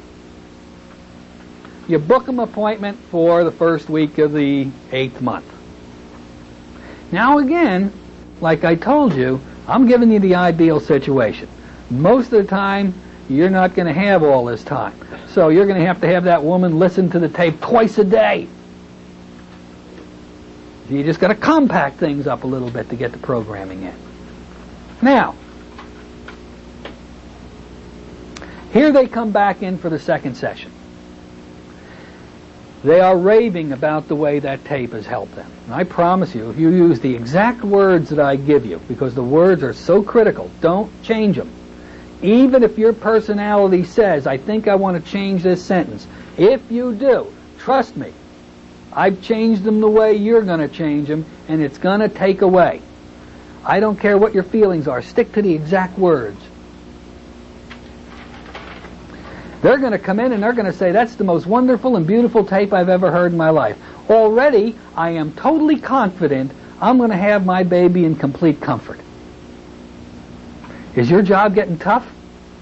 You book them an appointment for the first week of the 8th month. Now again, like I told you, I'm giving you the ideal situation. Most of the time, you're not going to have all this time. So you're going to have that woman listen to the tape twice a day. You just got to compact things up a little bit to get the programming in. Now, here they come back in for the second session. They are raving about the way that tape has helped them. And I promise you, if you use the exact words that I give you, because the words are so critical, don't change them. Even if your personality says, I think I want to change this sentence, if you do, trust me, I've changed them the way you're going to change them, and it's going to take away. I don't care what your feelings are. Stick to the exact words. They're going to come in and they're going to say, that's the most wonderful and beautiful tape I've ever heard in my life. Already, I am totally confident I'm going to have my baby in complete comfort. Is your job getting tough?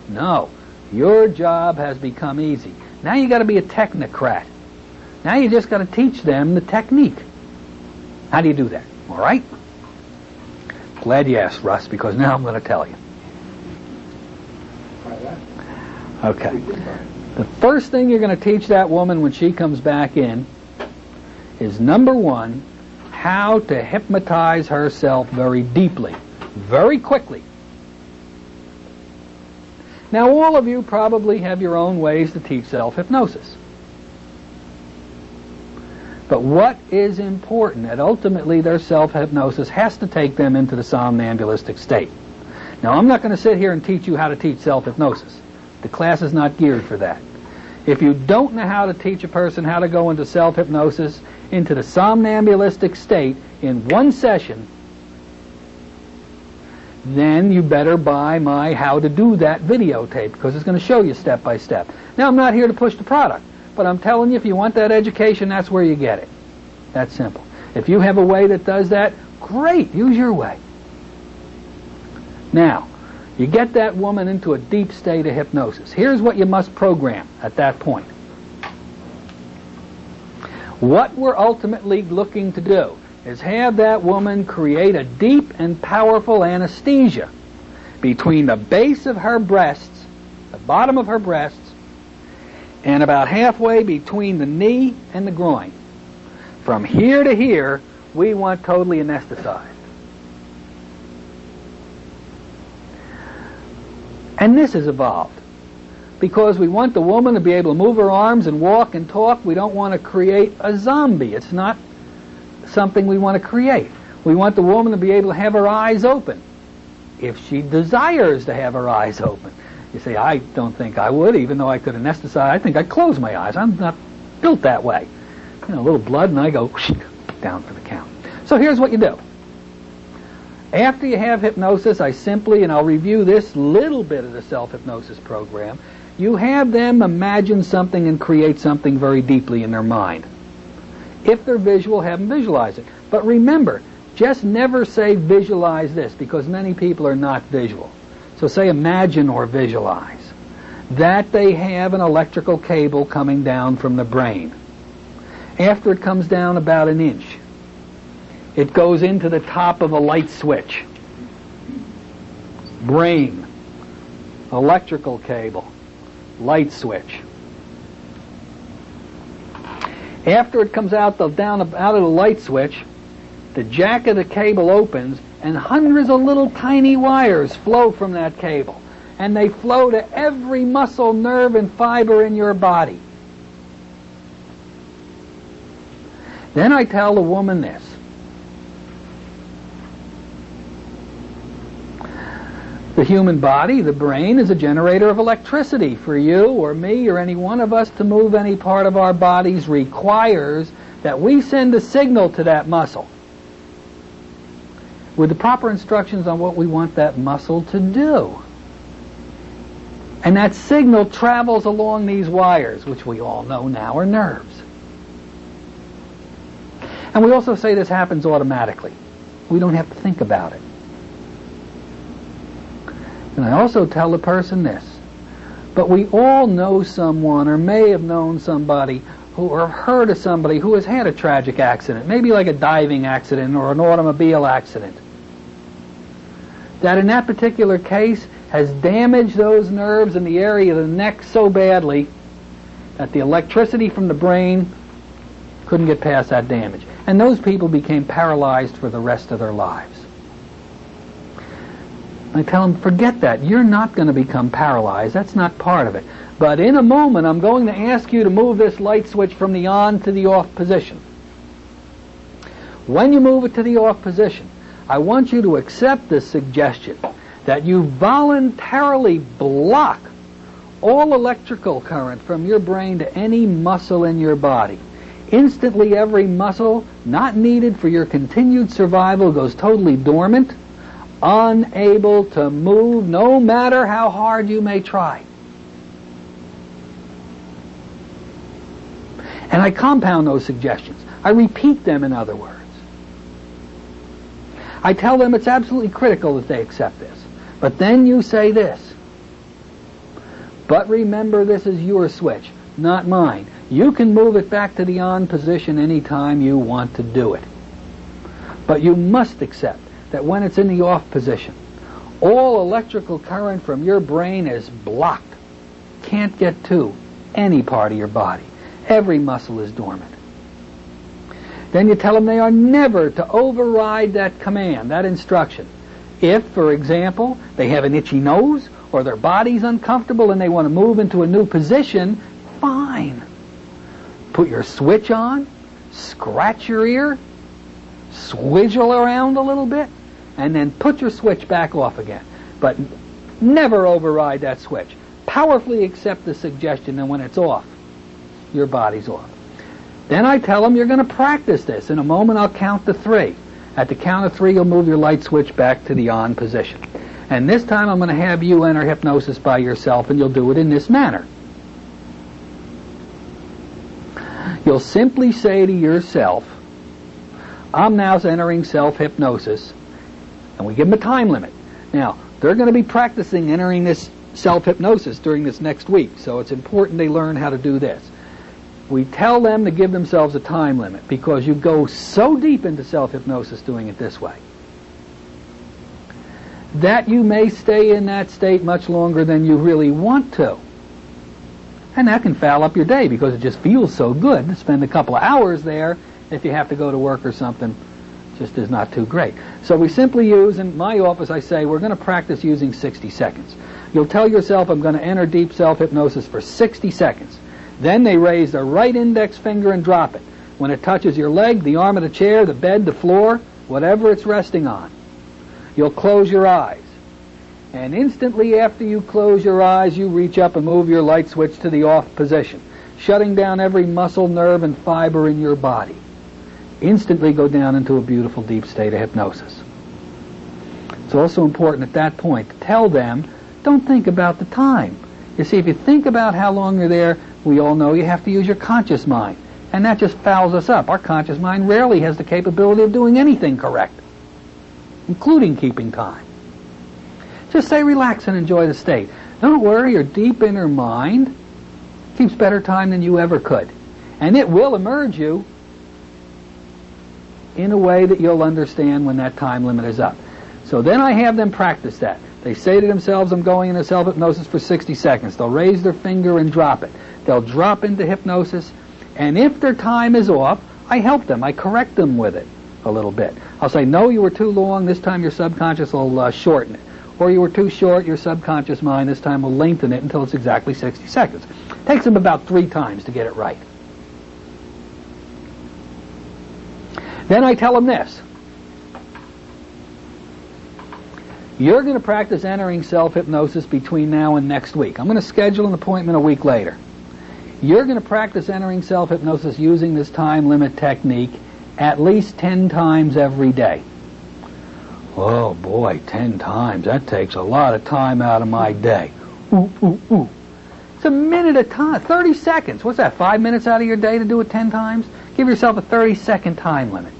No. Your job has become easy. Now you got to be a technocrat. Now you just got to teach them the technique. How do you do that? All right? Glad you asked, Russ, because now I'm going to tell you. Okay. The first thing you're going to teach that woman when she comes back in is, number 1, how to hypnotize herself very deeply, very quickly. Now, all of you probably have your own ways to teach self-hypnosis. But what is important, that ultimately their self-hypnosis has to take them into the somnambulistic state. Now, I'm not going to sit here and teach you how to teach self-hypnosis. The class is not geared for that. If you don't know how to teach a person how to go into self-hypnosis, into the somnambulistic state in one session, then you better buy my How to Do That videotape, because it's going to show you step by step. Now, I'm not here to push the product, but I'm telling you, if you want that education, that's where you get it. That's simple. If you have a way that does that, great, use your way. Now, you get that woman into a deep state of hypnosis. Here's what you must program at that point. What we're ultimately looking to do is have that woman create a deep and powerful anesthesia between the base of her breasts, the bottom of her breasts, and about halfway between the knee and the groin. From here to here, we want totally anesthetized. And this has evolved because we want the woman to be able to move her arms and walk and talk. We don't want to create a zombie. It's not something we want to create. We want the woman to be able to have her eyes open if she desires to have her eyes open. You say, I don't think I would, even though I could anesthetize. I think I'd close my eyes. I'm not built that way. You know, a little blood and I go down for the count. So here's what you do. After you have hypnosis, I simply, and I'll review this little bit of the self-hypnosis program, you have them imagine something and create something very deeply in their mind. If they're visual, have them visualize it. But remember, just never say visualize this, because many people are not visual. So say imagine or visualize that they have an electrical cable coming down from the brain. After it comes down about an inch, it goes into the top of a light switch. Brain, electrical cable, light switch. After it comes out of the light switch, the jack of the cable opens and hundreds of little tiny wires flow from that cable. And they flow to every muscle, nerve, and fiber in your body. Then I tell the woman this. The human body, the brain, is a generator of electricity. For you or me or any one of us to move any part of our bodies requires that we send a signal to that muscle with the proper instructions on what we want that muscle to do. And that signal travels along these wires, which we all know now are nerves. And we also say this happens automatically. We don't have to think about it. And I also tell the person this. But we all know someone, or may have known somebody, or heard of somebody who has had a tragic accident, maybe like a diving accident or an automobile accident, that in that particular case has damaged those nerves in the area of the neck so badly that the electricity from the brain couldn't get past that damage. And those people became paralyzed for the rest of their lives. I tell them, forget that. You're not going to become paralyzed. That's not part of it. But in a moment, I'm going to ask you to move this light switch from the on to the off position. When you move it to the off position, I want you to accept this suggestion that you voluntarily block all electrical current from your brain to any muscle in your body. Instantly, every muscle not needed for your continued survival goes totally dormant, unable to move no matter how hard you may try. And I compound those suggestions. I repeat them, in other words. I tell them it's absolutely critical that they accept this. But then you say this. But remember, this is your switch, not mine. You can move it back to the on position anytime you want to do it. But you must accept that when it's in the off position, all electrical current from your brain is blocked. Can't get to any part of your body. Every muscle is dormant. Then you tell them they are never to override that command, that instruction. If, for example, they have an itchy nose or their body's uncomfortable and they want to move into a new position, fine. Put your switch on, scratch your ear, swiggle around a little bit, and then put your switch back off again. But never override that switch. Powerfully accept the suggestion, and when it's off, your body's off. Then I tell them you're going to practice this. In a moment I'll count to 3. At the count of 3 you'll move your light switch back to the on position. And this time I'm going to have you enter hypnosis by yourself, and you'll do it in this manner. You'll simply say to yourself, I'm now entering self-hypnosis, and we give them a time limit. Now, they're going to be practicing entering this self-hypnosis during this next week, so it's important they learn how to do this. We tell them to give themselves a time limit because you go so deep into self-hypnosis doing it this way that you may stay in that state much longer than you really want to. And that can foul up your day because it just feels so good to spend a couple of hours there. If you have to go to work or something, just is not too great. So we simply use, in my office I say, we're going to practice using 60 seconds. You'll tell yourself, I'm going to enter deep self-hypnosis for 60 seconds. Then they raise their right index finger and drop it. When it touches your leg, the arm of the chair, the bed, the floor, whatever it's resting on, you'll close your eyes. And instantly after you close your eyes, you reach up and move your light switch to the off position, shutting down every muscle, nerve, and fiber in your body. Instantly go down into a beautiful deep state of hypnosis. It's also important at that point to tell them, don't think about the time. You see, if you think about how long you're there, we all know you have to use your conscious mind. And that just fouls us up. Our conscious mind rarely has the capability of doing anything correct, including keeping time. Just say relax and enjoy the state. Don't worry, your deep inner mind keeps better time than you ever could. And it will emerge you in a way that you'll understand when that time limit is up. So then I have them practice that. They say to themselves, I'm going into self-hypnosis for 60 seconds. They'll raise their finger and drop it. They'll drop into hypnosis, and if their time is off, I help them. I correct them with it a little bit. I'll say, no, you were too long. This time your subconscious will shorten it. Or you were too short. Your subconscious mind this time will lengthen it until it's exactly 60 seconds. It takes them about 3 times to get it right. Then I tell them this. You're going to practice entering self-hypnosis between now and next week. I'm going to schedule an appointment a week later. You're going to practice entering self-hypnosis using this time limit technique at least 10 times every day. Oh boy, 10 times. That takes a lot of time out of my day. Ooh, ooh, ooh. It's a minute at a time, 30 seconds. What's that, 5 minutes out of your day to do it 10 times? Give yourself a 30-second time limit.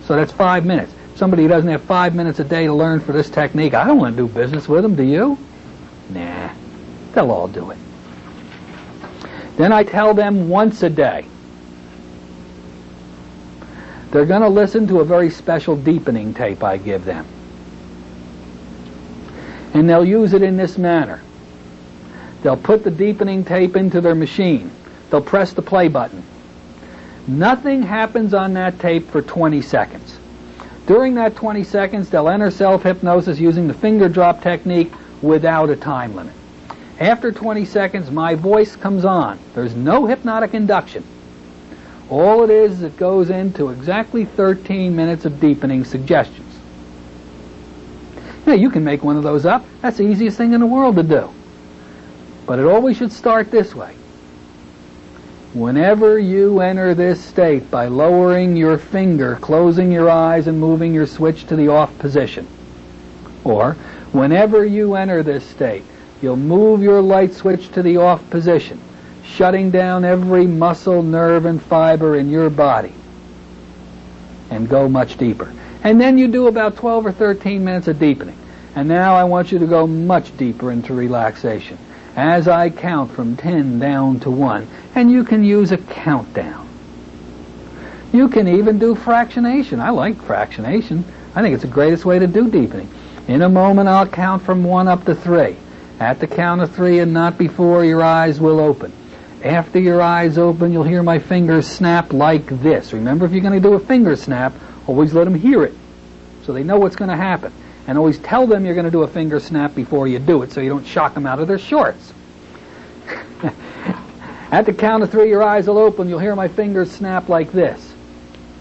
So that's 5 minutes. Somebody who doesn't have 5 minutes a day to learn for this technique, I don't want to do business with them, do you? Nah, they'll all do it. Then I tell them once a day. They're going to listen to a very special deepening tape I give them. And they'll use it in this manner. They'll put the deepening tape into their machine. They'll press the play button. Nothing happens on that tape for 20 seconds. During that 20 seconds, they'll enter self-hypnosis using the finger drop technique without a time limit. After 20 seconds, my voice comes on. There's no hypnotic induction. All it is it goes into exactly 13 minutes of deepening suggestions. Now, you can make one of those up. That's the easiest thing in the world to do. But it always should start this way. Whenever you enter this state by lowering your finger, closing your eyes, and moving your switch to the off position, or whenever you enter this state, you'll move your light switch to the off position, shutting down every muscle, nerve, and fiber in your body, and go much deeper. And then you do about 12 or 13 minutes of deepening. And now I want you to go much deeper into relaxation as I count from 10 down to 1. And you can use a countdown. You can even do fractionation. I like fractionation. I think it's the greatest way to do deepening. In a moment, I'll count from 1 up to 3. At the count of 3 and not before, your eyes will open. After your eyes open, you'll hear my fingers snap like this. Remember, if you're going to do a finger snap, always let them hear it so they know what's going to happen. And always tell them you're going to do a finger snap before you do it so you don't shock them out of their shorts. At the count of 3, your eyes will open. You'll hear my fingers snap like this.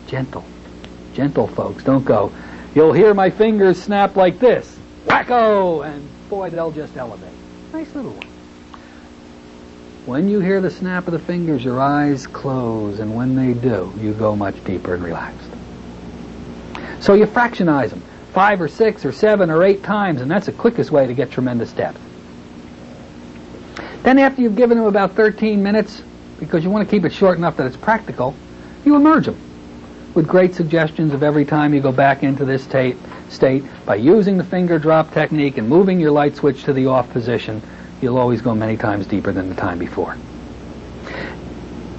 Gentle. Gentle, folks. Don't go. You'll hear my fingers snap like this. Wacko! And boy, they'll just elevate. Nice little one. When you hear the snap of the fingers, your eyes close. And when they do, you go much deeper and relaxed. So you fractionize them. 5 or 6 or 7 or 8 times, and that's the quickest way to get tremendous depth. Then after you've given them about 13 minutes, because you want to keep it short enough that it's practical, you emerge them with great suggestions of every time you go back into this state by using the finger drop technique and moving your light switch to the off position. You'll always go many times deeper than the time before.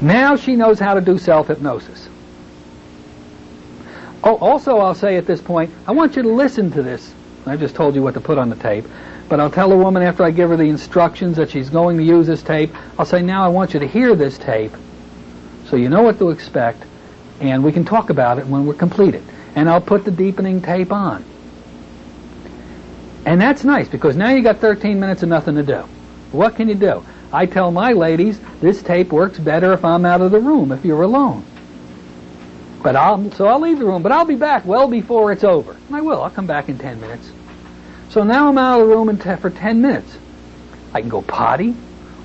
Now she knows how to do self-hypnosis. Oh, also I'll say at this point, I want you to listen to this I just told you what to put on the tape. But I'll tell a woman after I give her the instructions that she's going to use this tape, I'll say, now I want you to hear this tape so you know what to expect, and we can talk about it when we're completed. And I'll put the deepening tape on. And that's nice, because now you got 13 minutes and nothing to do. What can you do? I tell my ladies, this tape works better if I'm out of the room, if you're alone. So I'll leave the room, but I'll be back well before it's over. And I will. I'll come back in 10 minutes. So now I'm out of the room for 10 minutes. I can go potty,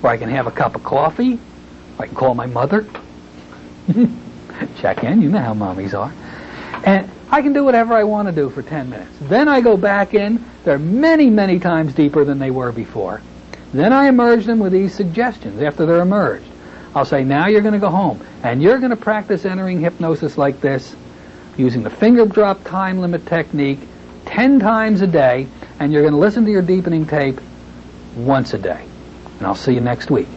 or I can have a cup of coffee, or I can call my mother. Check in. You know how mommies are. And I can do whatever I want to do for 10 minutes. Then I go back in. They're many, many times deeper than they were before. Then I emerge them with these suggestions after they're emerged. I'll say, now you're going to go home, and you're going to practice entering hypnosis like this, using the finger drop time limit technique 10 times a day, and you're going to listen to your deepening tape once a day. And I'll see you next week.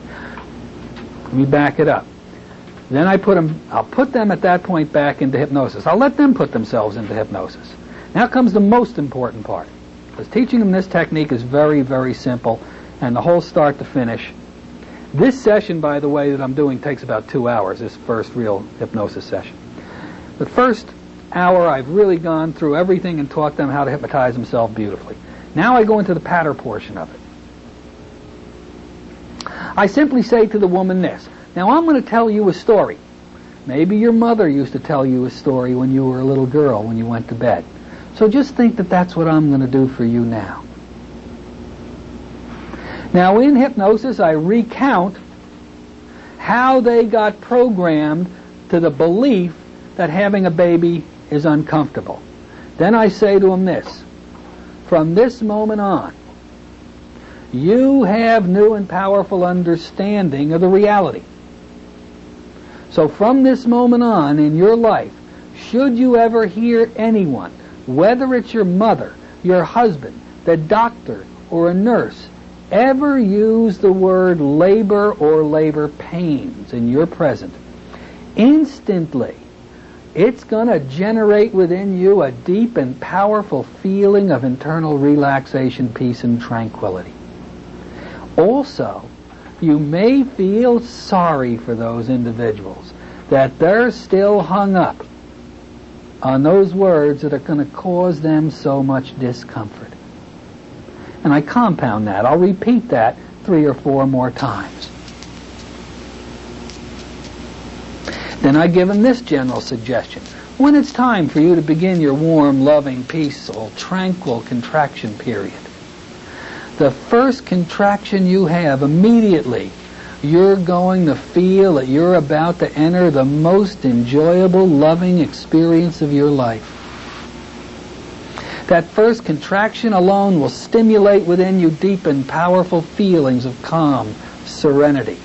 Let me back it up. Then I'll put them at that point back into hypnosis. I'll let them put themselves into hypnosis. Now comes the most important part. Because teaching them this technique is very, very simple, and the whole start to finish. This session, by the way, that I'm doing takes about 2 hours, this first real hypnosis session. The first hour I've really gone through everything and taught them how to hypnotize themselves beautifully. Now I go into the patter portion of it. I simply say to the woman this, now I'm going to tell you a story. Maybe your mother used to tell you a story when you were a little girl when you went to bed. So just think that that's what I'm going to do for you now. Now in hypnosis I recount how they got programmed to the belief that having a baby is uncomfortable. Then I say to them this, from this moment on, you have new and powerful understanding of the reality. So from this moment on in your life, should you ever hear anyone, whether it's your mother, your husband, the doctor, or a nurse, ever use the word labor or labor pains in your present, instantly it's going to generate within you a deep and powerful feeling of internal relaxation, peace, and tranquility. Also, you may feel sorry for those individuals, that they're still hung up on those words that are going to cause them so much discomfort. And I compound that. I'll repeat that 3 or 4 more times. Then I give them this general suggestion. When it's time for you to begin your warm, loving, peaceful, tranquil contraction period, the first contraction you have, immediately, you're going to feel that you're about to enter the most enjoyable, loving experience of your life. That first contraction alone will stimulate within you deep and powerful feelings of calm, serenity.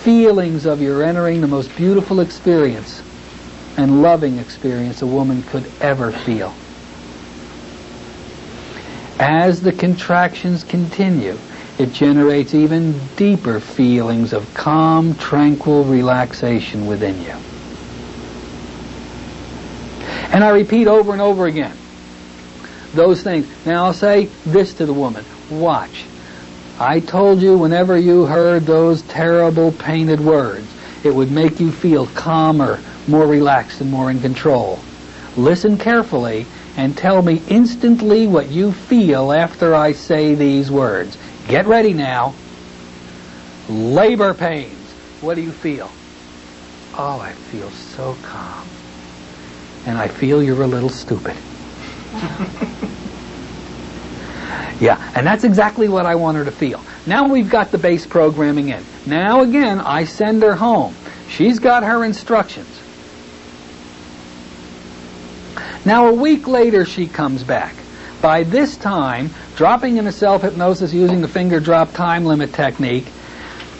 Feelings of you're entering the most beautiful experience and loving experience a woman could ever feel. As the contractions continue, it generates even deeper feelings of calm, tranquil relaxation within you. And I repeat over and over again those things. Now I'll say this to the woman. Watch. I told you whenever you heard those terrible painted words, it would make you feel calmer, more relaxed, and more in control. Listen carefully and tell me instantly what you feel after I say these words. Get ready now. Labor pains. What do you feel? Oh, I feel so calm. And I feel you're a little stupid. Yeah, and that's exactly what I want her to feel. Now we've got the base programming in. Now again, I send her home. She's got her instructions. Now a week later she comes back. By this time, dropping into self-hypnosis using the finger drop time limit technique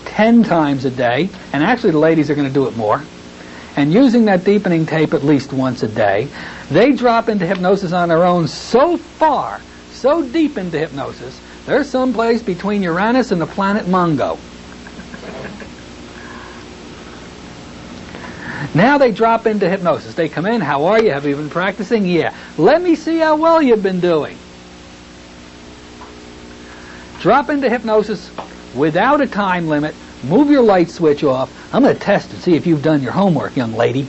10 times a day, and actually the ladies are going to do it more, and using that deepening tape at least once a day, they drop into hypnosis on their own so far, so deep into hypnosis, they're someplace between Uranus and the planet Mongo. Now they drop into hypnosis. They come in, how are you? Have you been practicing? Yeah. Let me see how well you've been doing. Drop into hypnosis without a time limit. Move your light switch off. I'm going to test and see if you've done your homework, young lady.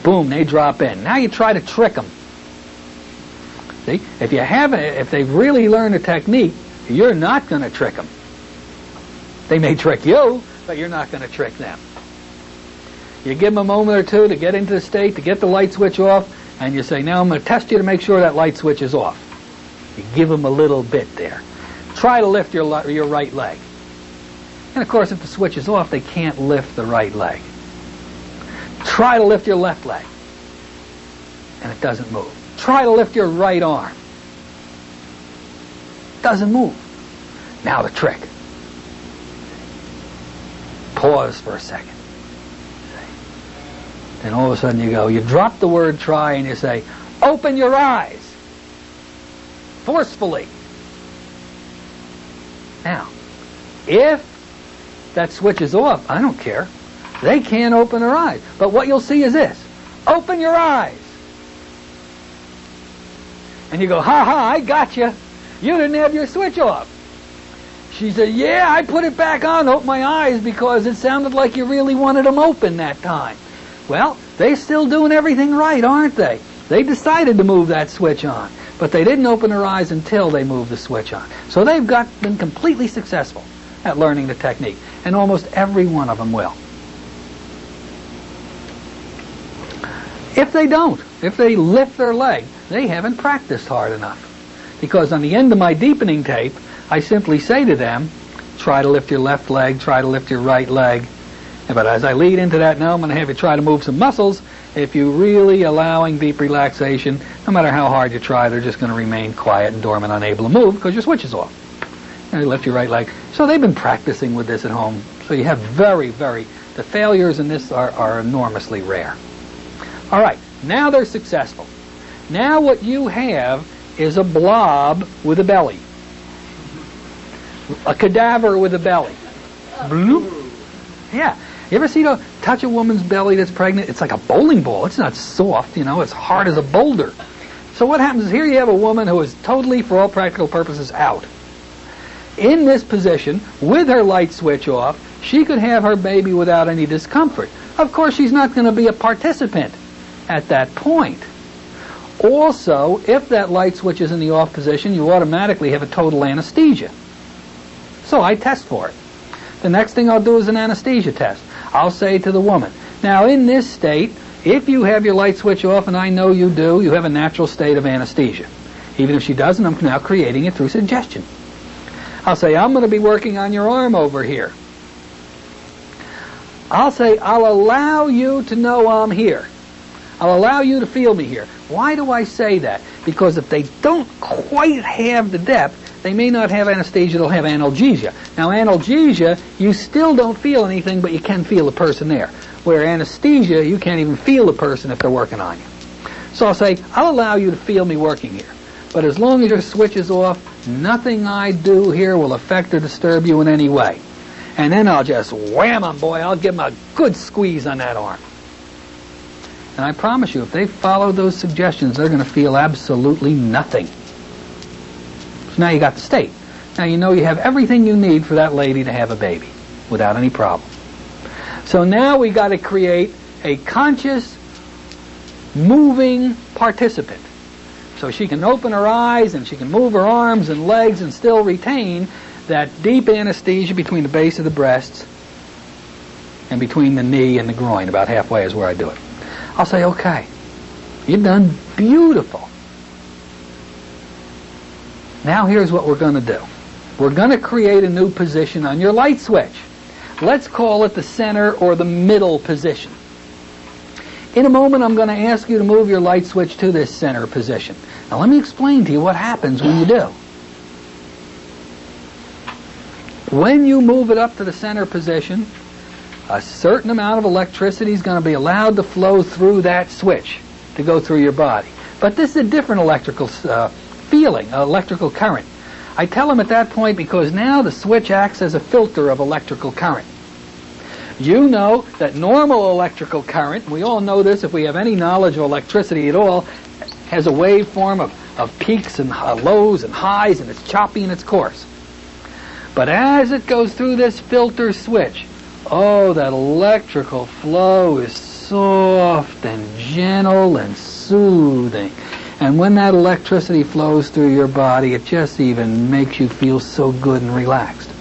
Boom, they drop in. Now you try to trick them. See, if they've really learned a technique, you're not going to trick them. They may trick you, but you're not going to trick them. You give them a moment or two to get into the state, to get the light switch off, and you say, now I'm going to test you to make sure that light switch is off. You give them a little bit there. Try to lift your right leg. And of course, if the switch is off, they can't lift the right leg. Try to lift your left leg, and it doesn't move. Try to lift your right arm. Doesn't move. Now the trick. Pause for a second. Then all of a sudden you drop the word try and you say, open your eyes. Forcefully. Now, if that switch is off, I don't care. They can't open their eyes. But what you'll see is this. Open your eyes. And you go, ha ha, I got you. You didn't have your switch off. She said, yeah, I put it back on, open my eyes, because it sounded like you really wanted them open that time. Well, they're still doing everything right, aren't they? They decided to move that switch on, but they didn't open their eyes until they moved the switch on. So they've been completely successful at learning the technique, and almost every one of them will. If they don't, if they lift their leg, they haven't practiced hard enough. Because on the end of my deepening tape, I simply say to them, try to lift your left leg, try to lift your right leg. But as I lead into that now, I'm going to have you try to move some muscles. If you're really allowing deep relaxation, no matter how hard you try, they're just going to remain quiet and dormant, unable to move because your switch is off. And you lift your right leg. So they've been practicing with this at home. So you have the failures in this are enormously rare. All right, now they're successful. Now what you have is a blob with a belly. A cadaver with a belly. Bloop. Yeah. You ever touch a woman's belly that's pregnant? It's like a bowling ball. It's not soft, it's hard as a boulder. So what happens is here you have a woman who is totally, for all practical purposes, out. In this position, with her light switch off, she could have her baby without any discomfort. Of course, she's not going to be a participant at that point. Also, if that light switch is in the off position, you automatically have a total anesthesia. So I test for it. The next thing I'll do is an anesthesia test. I'll say to the woman, now in this state, if you have your light switch off, and I know you do, you have a natural state of anesthesia. Even if she doesn't, I'm now creating it through suggestion. I'll say, I'm going to be working on your arm over here. I'll say, I'll allow you to know I'm here. I'll allow you to feel me here. Why do I say that? Because if they don't quite have the depth, they may not have anesthesia, they'll have analgesia. Now analgesia, you still don't feel anything, but you can feel the person there. Where anesthesia, you can't even feel the person if they're working on you. So I'll say, I'll allow you to feel me working here. But as long as your switch is off, nothing I do here will affect or disturb you in any way. And then I'll just wham them, boy, I'll give them a good squeeze on that arm. And I promise you, if they follow those suggestions, they're going to feel absolutely nothing. So now you got the state. Now you know you have everything you need for that lady to have a baby without any problem. So now we got to create a conscious, moving participant. So she can open her eyes and she can move her arms and legs and still retain that deep anesthesia between the base of the breasts and between the knee and the groin. About halfway is where I do it. I'll say, okay, you've done beautiful. Now here's what we're going to do. We're going to create a new position on your light switch. Let's call it the center or the middle position. In a moment, I'm going to ask you to move your light switch to this center position. Now let me explain to you what happens when you do. When you move it up to the center position, a certain amount of electricity is going to be allowed to flow through that switch to go through your body. But this is a different electrical electrical current. I tell them at that point because now the switch acts as a filter of electrical current. You know that normal electrical current, we all know this if we have any knowledge of electricity at all, has a waveform of of peaks and lows and highs, and it's choppy in its course. But as it goes through this filter switch, oh, that electrical flow is soft and gentle and soothing. And when that electricity flows through your body, it just even makes you feel so good and relaxed.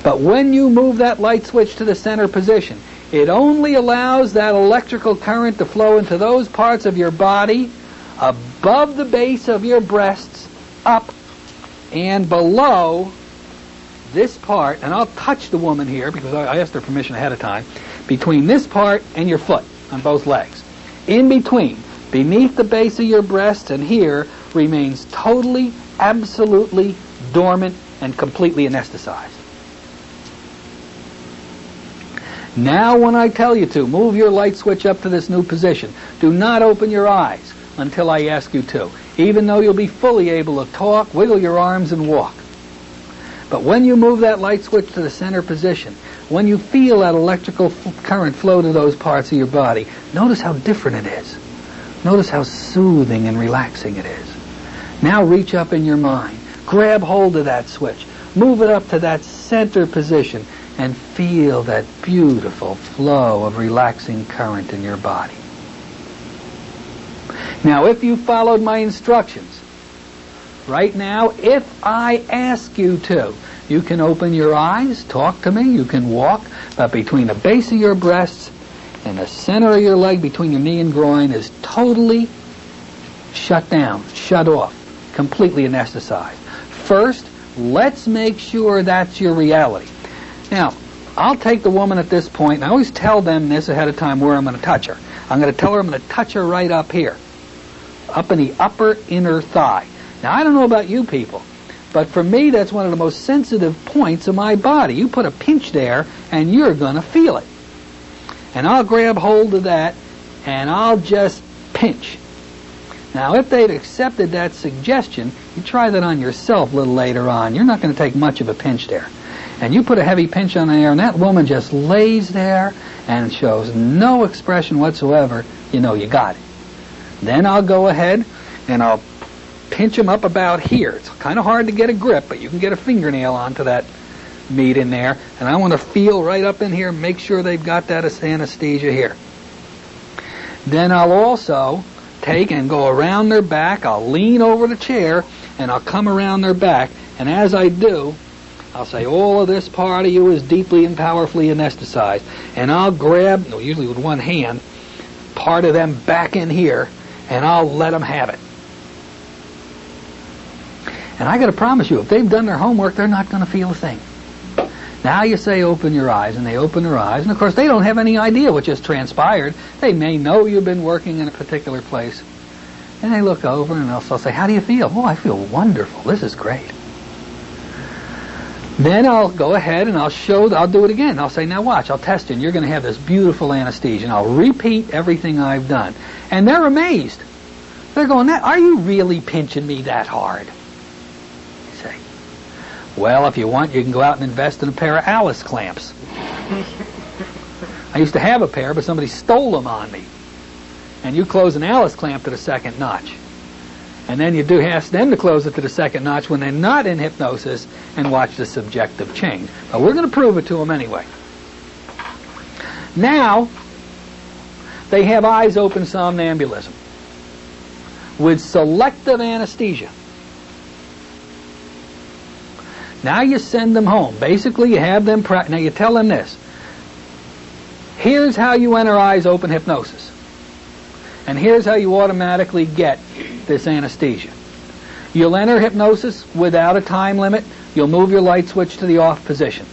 But when you move that light switch to the center position, it only allows that electrical current to flow into those parts of your body above the base of your breasts, up and below this part, and I'll touch the woman here because I asked her permission ahead of time, between this part and your foot on both legs. In between, beneath the base of your breasts and here, remains totally, absolutely dormant and completely anesthetized. Now when I tell you to, move your light switch up to this new position. Do not open your eyes until I ask you to, even though you'll be fully able to talk, wiggle your arms, and walk. But when you move that light switch to the center position, when you feel that electrical current flow to those parts of your body, notice how different it is. Notice how soothing and relaxing it is. Now reach up in your mind, grab hold of that switch, move it up to that center position, and feel that beautiful flow of relaxing current in your body. Now, if you followed my instructions, right now, if I ask you to, you can open your eyes, talk to me, you can walk, but between the base of your breasts and the center of your leg, between your knee and groin, is totally shut down, shut off, completely anesthetized. First, let's make sure that's your reality. Now, I'll take the woman at this point, and I always tell them this ahead of time where I'm going to touch her. I'm going to tell her I'm going to touch her right up here, up in the upper inner thigh. Now, I don't know about you people, but for me, that's one of the most sensitive points of my body. You put a pinch there, and you're going to feel it. And I'll grab hold of that, and I'll just pinch. Now, if they'd accepted that suggestion, you try that on yourself a little later on. You're not going to take much of a pinch there. And you put a heavy pinch on there, and that woman just lays there and shows no expression whatsoever. You know you got it. Then I'll go ahead and I'll pinch them up about here. It's kind of hard to get a grip, but you can get a fingernail onto that meat in there. And I want to feel right up in here, make sure they've got that anesthesia here. Then I'll also take and go around their back. I'll lean over the chair, and I'll come around their back. And as I do, I'll say, all of this part of you is deeply and powerfully anesthetized. And I'll grab, usually with one hand, part of them back in here, and I'll let them have it. And I got to promise you, if they've done their homework, they're not going to feel a thing. Now you say, open your eyes, and they open their eyes. And, of course, they don't have any idea what just transpired. They may know you've been working in a particular place. And they look over, and they'll say, how do you feel? Oh, I feel wonderful. This is great. Then I'll go ahead and I'll do it again. I'll say, now watch, I'll test you, and you're going to have this beautiful anesthesia. And I'll repeat everything I've done. And they're amazed. They're going, are you really pinching me that hard? You say, well, if you want, you can go out and invest in a pair of Alice clamps. I used to have a pair, but somebody stole them on me. And you close an Alice clamp to the second notch. And then you do ask them to close it to the second notch when they're not in hypnosis and watch the subjective change. But we're going to prove it to them anyway. Now, they have eyes open somnambulism with selective anesthesia. Now you send them home. Basically, you have them now you tell them this. Here's how you enter eyes open hypnosis. And here's how you automatically get this anesthesia. You'll enter hypnosis without a time limit. You'll move your light switch to the off position.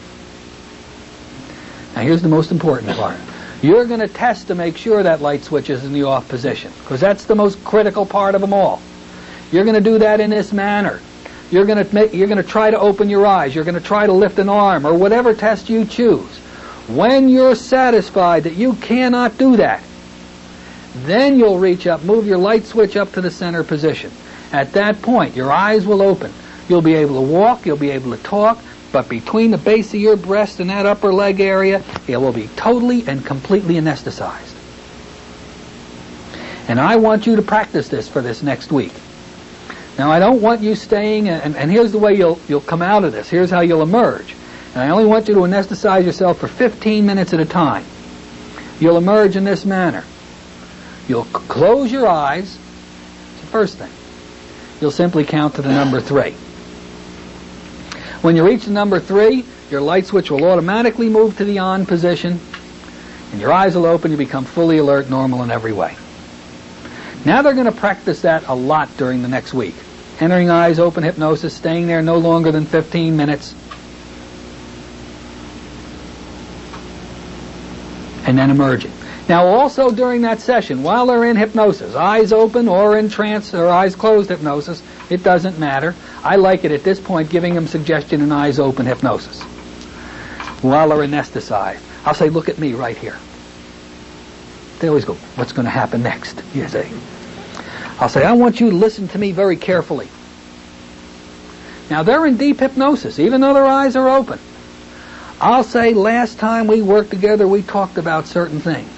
Now here's the most important part. You're going to test to make sure that light switch is in the off position, because that's the most critical part of them all. You're going to do that in this manner. You're going to try to open your eyes. You're going to try to lift an arm, or whatever test you choose. When you're satisfied that you cannot do that, then you'll reach up, move your light switch up to the center position. At that point, your eyes will open. You'll be able to walk, you'll be able to talk, but between the base of your breast and that upper leg area, it will be totally and completely anesthetized. And I want you to practice this for this next week. Now, I don't want you staying, and here's the way you'll come out of this. Here's how you'll emerge. And I only want you to anesthetize yourself for 15 minutes at a time. You'll emerge in this manner. You'll close your eyes. It's the first thing. You'll simply count to the number 3. When you reach the number 3, your light switch will automatically move to the on position, and your eyes will open. You become fully alert, normal in every way. Now they're going to practice that a lot during the next week. Entering eyes open hypnosis, staying there no longer than 15 minutes, and then emerging. Now also during that session, while they're in hypnosis, eyes open or in trance or eyes closed hypnosis, it doesn't matter. I like it at this point giving them suggestion in eyes open hypnosis. While they're anesthetized, I'll say, look at me right here. They always go, what's going to happen next? You say. I'll say, I want you to listen to me very carefully. Now they're in deep hypnosis, even though their eyes are open. I'll say, last time we worked together, we talked about certain things.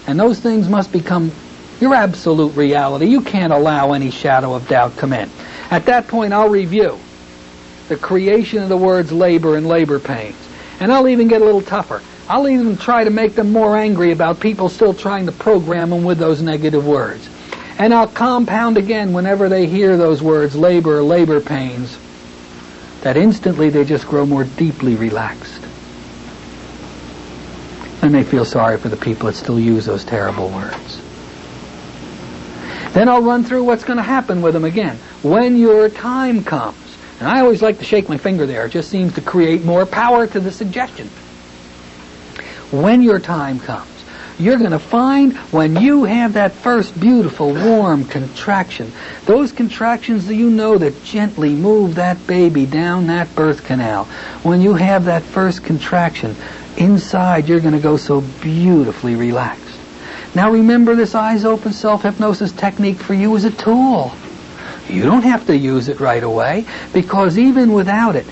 And those things must become your absolute reality. You can't allow any shadow of doubt come in. At that point, I'll review the creation of the words labor and labor pains. And I'll even get a little tougher. I'll even try to make them more angry about people still trying to program them with those negative words. And I'll compound again whenever they hear those words, labor or labor pains, that instantly they just grow more deeply relaxed. And they feel sorry for the people that still use those terrible words. Then I'll run through what's going to happen with them again when your time comes. And I always like to shake my finger there. It just seems to create more power to the suggestion. When your time comes, you're going to find when you have that first beautiful, warm contraction, those contractions that you know that gently move that baby down that birth canal. When you have that first contraction, inside you're going to go so beautifully relaxed. Now remember, this eyes open self-hypnosis technique for you is a tool. You don't have to use it right away, because even without it,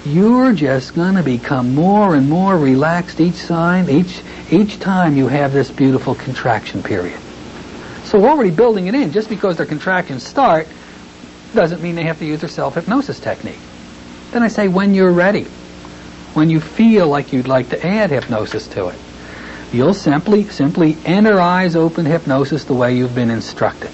you're just going to become more and more relaxed each time you have this beautiful contraction period. So we're already building it in. Just because their contractions start doesn't mean they have to use their self-hypnosis technique. Then I say, when you're ready, when you feel like you'd like to add hypnosis to it, you'll simply enter eyes open hypnosis the way you've been instructed.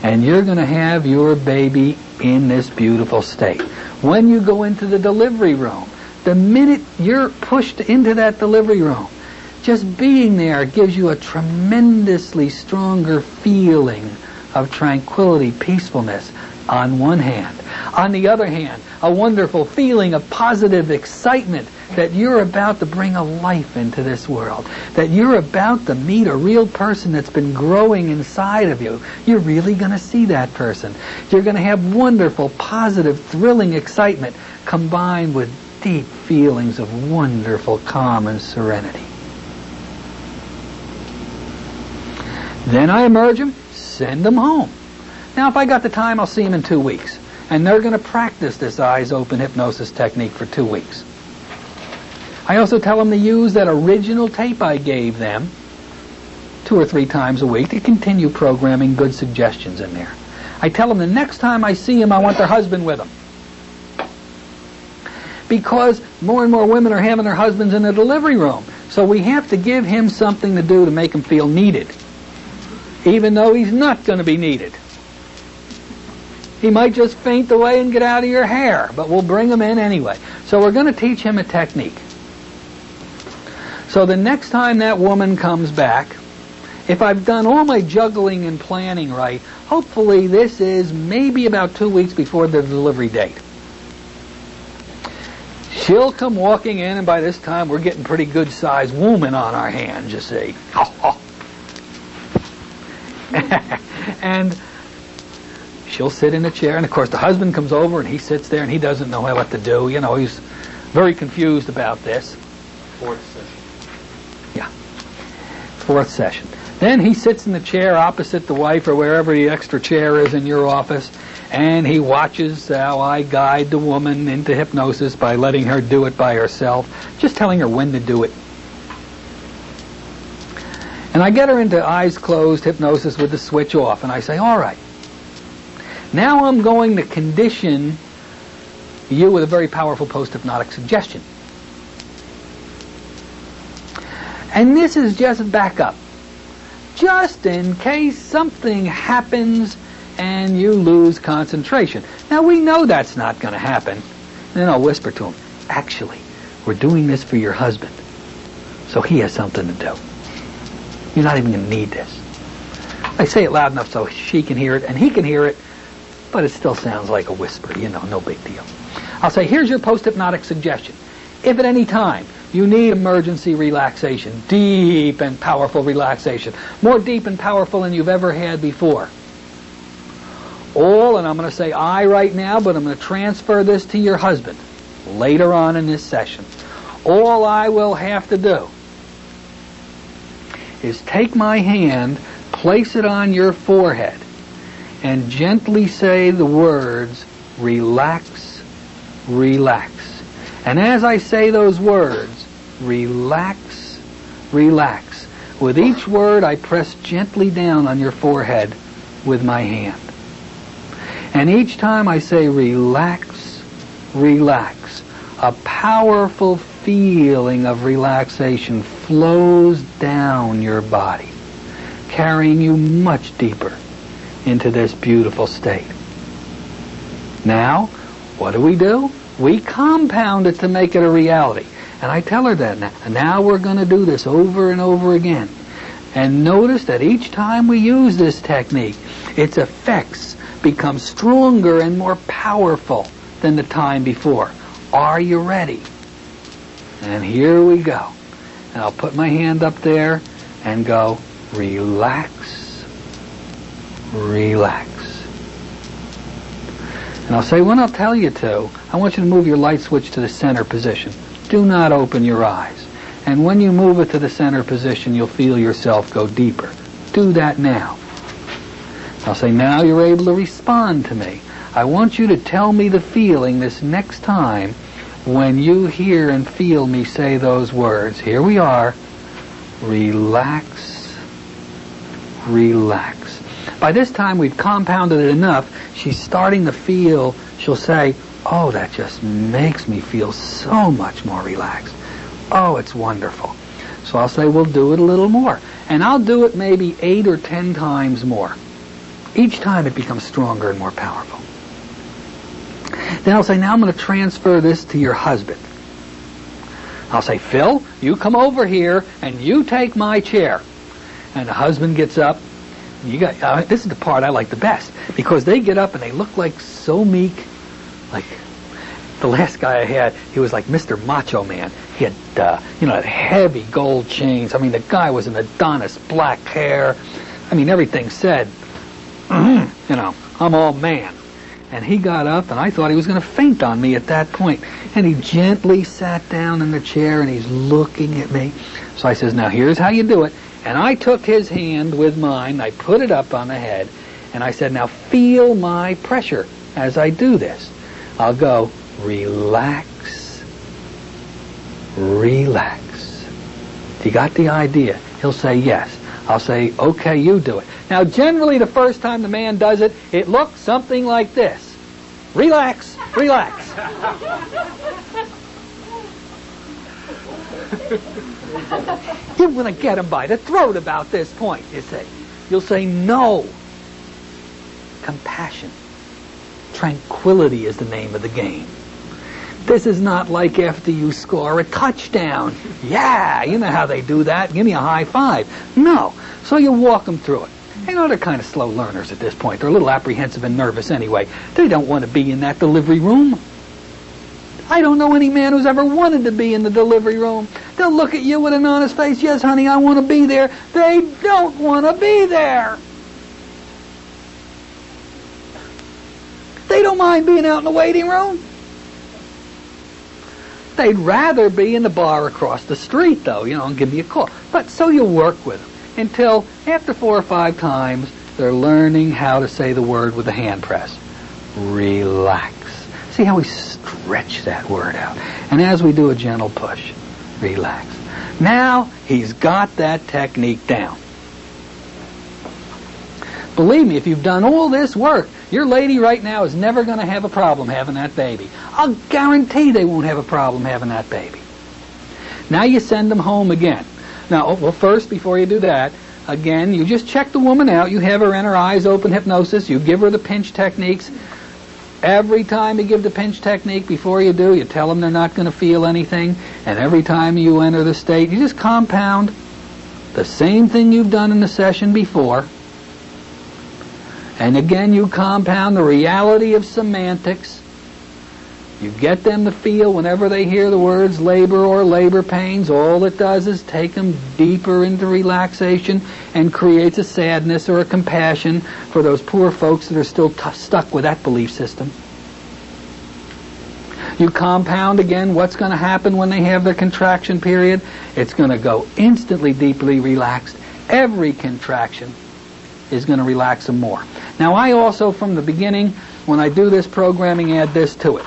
And you're going to have your baby in this beautiful state. When you go into the delivery room, the minute you're pushed into that delivery room, just being there gives you a tremendously stronger feeling of tranquility, peacefulness on one hand. On the other hand, a wonderful feeling of positive excitement that you're about to bring a life into this world, that you're about to meet a real person that's been growing inside of you. You're really going to see that person. You're going to have wonderful, positive, thrilling excitement combined with deep feelings of wonderful calm and serenity. Then I emerge them, send them home. Now, if I got the time, I'll see them in 2 weeks. And they're going to practice this eyes open hypnosis technique for 2 weeks. I also tell them to use that original tape I gave them 2 or 3 times a week to continue programming good suggestions in there. I tell them the next time I see them, I want their husband with them. Because more and more women are having their husbands in the delivery room. So we have to give him something to do to make him feel needed, even though he's not going to be needed. He might just faint away and get out of your hair, but we'll bring him in anyway. So we're going to teach him a technique. So the next time that woman comes back, if I've done all my juggling and planning right, hopefully this is maybe about 2 weeks before the delivery date. She'll come walking in, and by this time we're getting pretty good-sized woman on our hands, you see. And she'll sit in a chair, and of course the husband comes over and he sits there and he doesn't know what to do. You know, he's very confused about this. Fourth session. Yeah. 4th session. Then he sits in the chair opposite the wife or wherever the extra chair is in your office, and he watches how I guide the woman into hypnosis by letting her do it by herself, just telling her when to do it. And I get her into eyes closed hypnosis with the switch off, and I say, all right, Now I'm going to condition you with a very powerful post-hypnotic suggestion. And this is just backup, just in case something happens and you lose concentration. Now we know that's not going to happen. Then I'll whisper to him, actually, we're doing this for your husband, so he has something to do. You're not even going to need this. I say it loud enough so she can hear it and he can hear it, but it still sounds like a whisper, no big deal. I'll say, here's your post-hypnotic suggestion. If at any time you need emergency relaxation, deep and powerful relaxation, more deep and powerful than you've ever had before, and I'm going to say I right now, but I'm going to transfer this to your husband later on in this session. All I will have to do is take my hand, place it on your forehead, and gently say the words, relax, relax. And as I say those words, relax, relax, with each word I press gently down on your forehead with my hand. And each time I say relax, relax, a powerful feeling of relaxation flows down your body, carrying you much deeper into this beautiful state. Now, what do? We compound it to make it a reality. And I tell her that now we're going to do this over and over again. And notice that each time we use this technique, its effects become stronger and more powerful than the time before. Are you ready? And here we go. And I'll put my hand up there and go, relax, relax. And I'll say, when I'll tell you to, I want you to move your light switch to the center position. Do not open your eyes. And when you move it to the center position, you'll feel yourself go deeper. Do that now. I'll say, now you're able to respond to me. I want you to tell me the feeling this next time when you hear and feel me say those words. Here we are. Relax, relax. By this time we've compounded it enough, she's starting to feel, she'll say, oh, that just makes me feel so much more relaxed. Oh, it's wonderful. So I'll say, we'll do it a little more. And I'll do it maybe 8 or 10 times more. Each time it becomes stronger and more powerful. Then I'll say, now I'm going to transfer this to your husband. I'll say, Phil, you come over here and you take my chair. And the husband gets up. This is the part I like the best, because they get up and they look like so meek. Like the last guy I had, he was like Mr. Macho Man. He had, that heavy gold chains. I mean, the guy was an Adonis, black hair. I mean, everything said, I'm all man. And he got up, and I thought he was going to faint on me at that point. And he gently sat down in the chair, and he's looking at me. So I says, now here's how you do it. And I took his hand with mine, I put it up on the head, and I said, now feel my pressure as I do this. I'll go, relax, relax. You got the idea? He'll say yes. I'll say, okay, you do it. Now, generally, the first time the man does it, it looks something like this. Relax, relax. You're going to get him by the throat about this point, you see. You'll say, no. Compassion. Tranquility is the name of the game. This is not like after you score a touchdown. Yeah, you know how they do that. Give me a high five. No. So you walk them through it. They're kind of slow learners at this point. They're a little apprehensive and nervous anyway. They don't want to be in that delivery room. I don't know any man who's ever wanted to be in the delivery room. They'll look at you with an honest face. Yes, honey, I want to be there. They don't want to be there. They don't mind being out in the waiting room. They'd rather be in the bar across the street, though, and give me a call. But so you work with them until after 4 or 5 times, they're learning how to say the word with the hand press. Relax. See how we stretch that word out. And as we do a gentle push, relax. Now he's got that technique down. Believe me, if you've done all this work, Your lady right now is never going to have a problem having that baby. I'll guarantee they won't have a problem having that baby. Now you send them home again. Now, well, first, before you do that, again, you just check the woman out. You have her in her eyes open hypnosis. You give her the pinch techniques. Every time you give the pinch technique, before you do, you tell them they're not going to feel anything. And every time you enter the state, you just compound the same thing you've done in the session before. And again, you compound the reality of semantics. You get them to feel whenever they hear the words labor or labor pains, all it does is take them deeper into relaxation and creates a sadness or a compassion for those poor folks that are still stuck with that belief system. You compound again what's going to happen when they have their contraction period. It's going to go instantly deeply relaxed. Every contraction is going to relax them more. Now, I also, from the beginning, when I do this programming, add this to it.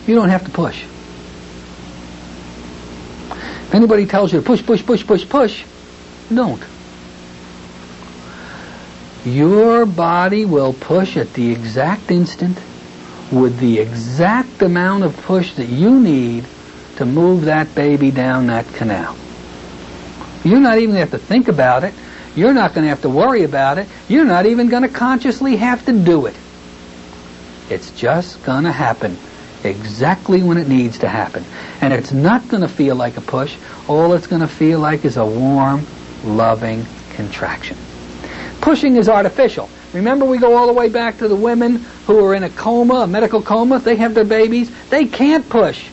You don't have to push. If anybody tells you to push, push, push, push, push, don't. Your body will push at the exact instant with the exact amount of push that you need to move that baby down that canal. You're not even going to have to think about it. You're not going to have to worry about it. You're not even going to consciously have to do it. It's just going to happen exactly when it needs to happen. And it's not going to feel like a push. All it's going to feel like is a warm, loving contraction. Pushing is artificial. Remember, we go all the way back to the women who are in a coma, a medical coma. They have their babies. They can't push.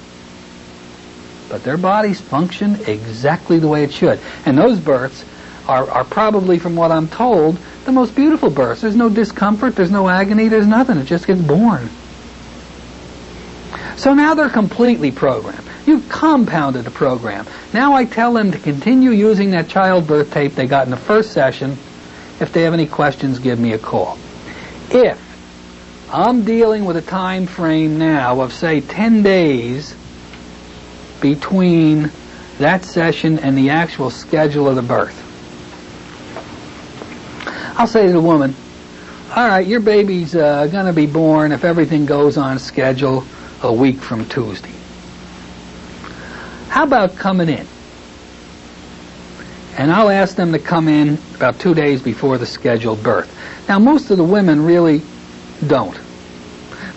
But their bodies function exactly the way it should. And those births are probably, from what I'm told, the most beautiful births. There's no discomfort, there's no agony, there's nothing. It just gets born. So now they're completely programmed. You've compounded the program. Now I tell them to continue using that childbirth tape they got in the first session. If they have any questions, give me a call. If I'm dealing with a time frame now of, say, 10 days between that session and the actual schedule of the birth, I'll say to the woman, all right, your baby's going to be born, if everything goes on schedule, a week from Tuesday. How about coming in? And I'll ask them to come in about 2 days before the scheduled birth. Now, most of the women really don't.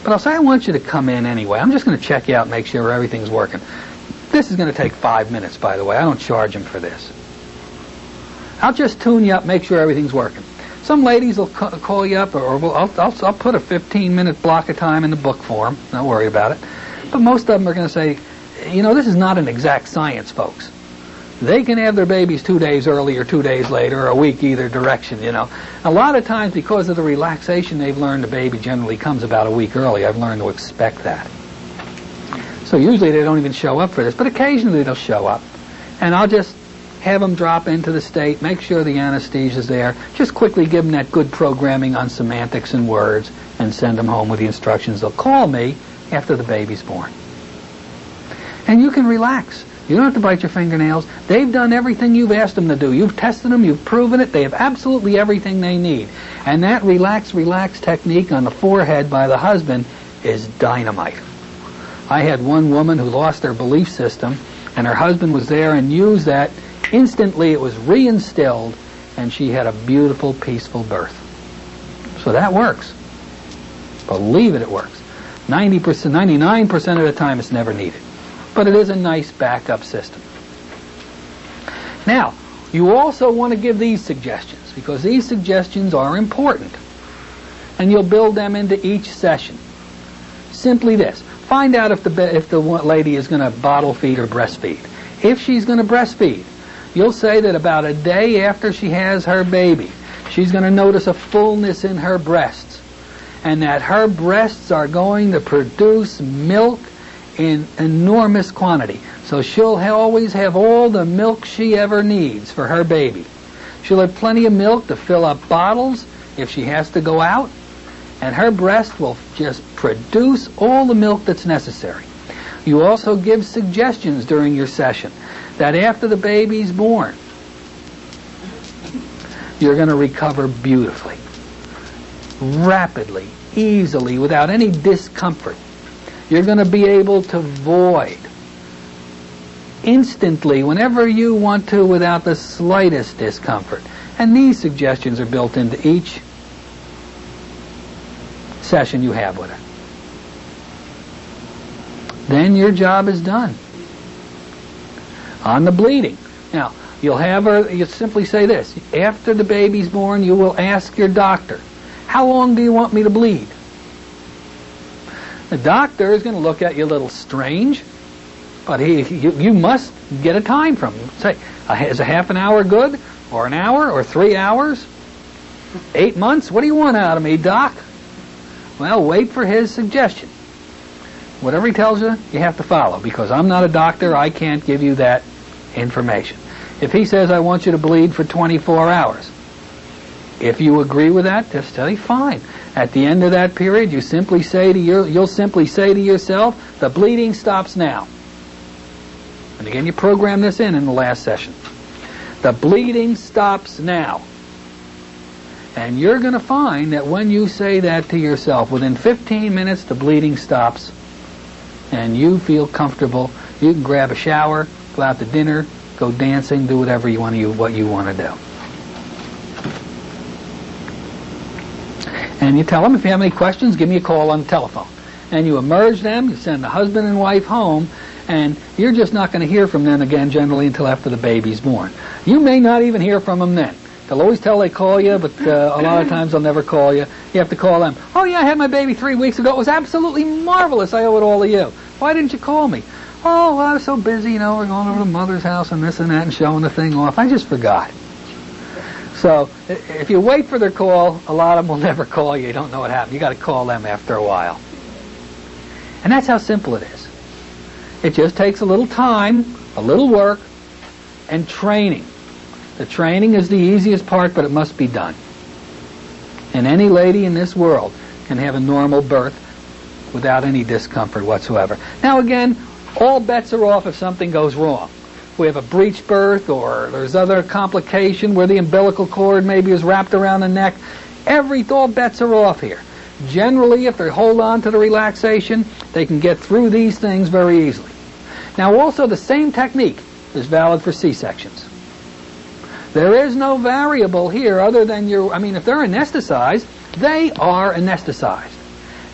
But I'll say, I want you to come in anyway. I'm just going to check you out and make sure everything's working. This is going to take 5 minutes, by the way. I don't charge them for this. I'll just tune you up, make sure everything's working. Some ladies will call you up, or I'll put a 15-minute block of time in the book for them. Don't worry about it. But most of them are going to say, you know, this is not an exact science, folks. They can have their babies 2 days early or 2 days later, or a week either direction, you know. A lot of times, because of the relaxation they've learned, the baby generally comes about a week early. I've learned to expect that. So usually they don't even show up for this, but occasionally they'll show up. And I'll just have them drop into the state, make sure the anesthesia's there, just quickly give them that good programming on semantics and words, and send them home with the instructions. They'll call me after the baby's born. And you can relax. You don't have to bite your fingernails. They've done everything you've asked them to do. You've tested them, you've proven it, they have absolutely everything they need. And that relax, relax technique on the forehead by the husband is dynamite. I had one woman who lost her belief system, and her husband was there and used that. Instantly it was reinstilled, and she had a beautiful, peaceful birth. So that works. Believe it, it works. 90%, 99% of the time it's never needed. But it is a nice backup system. Now, you also want to give these suggestions, because these suggestions are important. And you'll build them into each session. Simply this. Find out if the lady is going to bottle feed or breastfeed. If she's going to breastfeed, you'll say that about a day after she has her baby, she's going to notice a fullness in her breasts, and that her breasts are going to produce milk in enormous quantity. So she'll always have all the milk she ever needs for her baby. She'll have plenty of milk to fill up bottles if she has to go out, and her breast will just produce all the milk that's necessary. You also give suggestions during your session that after the baby's born, you're going to recover beautifully. rapidly, easily, without any discomfort. You're going to be able to void instantly, whenever you want to, without the slightest discomfort. And these suggestions are built into each session you have with her. Then your job is done. On the bleeding. Now, you'll have her, you simply say this. After the baby's born, you will ask your doctor, how long do you want me to bleed? The doctor is going to look at you a little strange, but you must get a time from him. Say, is a half an hour good? Or an hour? Or 3 hours? 8 months? What do you want out of me, Doc? Well, wait for his suggestion. Whatever he tells you, you have to follow, because I'm not a doctor. I can't give you that information. If he says, I want you to bleed for 24 hours, if you agree with that, just tell you, fine. At the end of that period, you simply say to you'll simply say to yourself, the bleeding stops now. And again, you program this in the last session. The bleeding stops now. And you're going to find that when you say that to yourself, within 15 minutes, the bleeding stops, and you feel comfortable. You can grab a shower, go out to dinner, go dancing, do whatever you want to do. And you tell them, if you have any questions, give me a call on the telephone. And you emerge them, you send the husband and wife home, and you're just not going to hear from them again generally until after the baby's born. You may not even hear from them then. They'll always tell they call you, but a lot of times they'll never call you. You have to call them. Oh yeah, I had my baby 3 weeks ago. It was absolutely marvelous. I owe it all to you. Why didn't you call me? Oh, well, I was so busy, we're going over to mother's house and this and that and showing the thing off. I just forgot. So if you wait for their call, a lot of them will never call you. You don't know what happened. You got to call them after a while. And that's how simple it is. It just takes a little time, a little work, and training. The training is the easiest part, but it must be done. And any lady in this world can have a normal birth without any discomfort whatsoever. Now again, all bets are off if something goes wrong. We have a breech birth, or there's other complication where the umbilical cord maybe is wrapped around the neck. All bets are off here. Generally, if they hold on to the relaxation, they can get through these things very easily. Now also, the same technique is valid for C-sections. There is no variable here other than if they're anesthetized, they are anesthetized.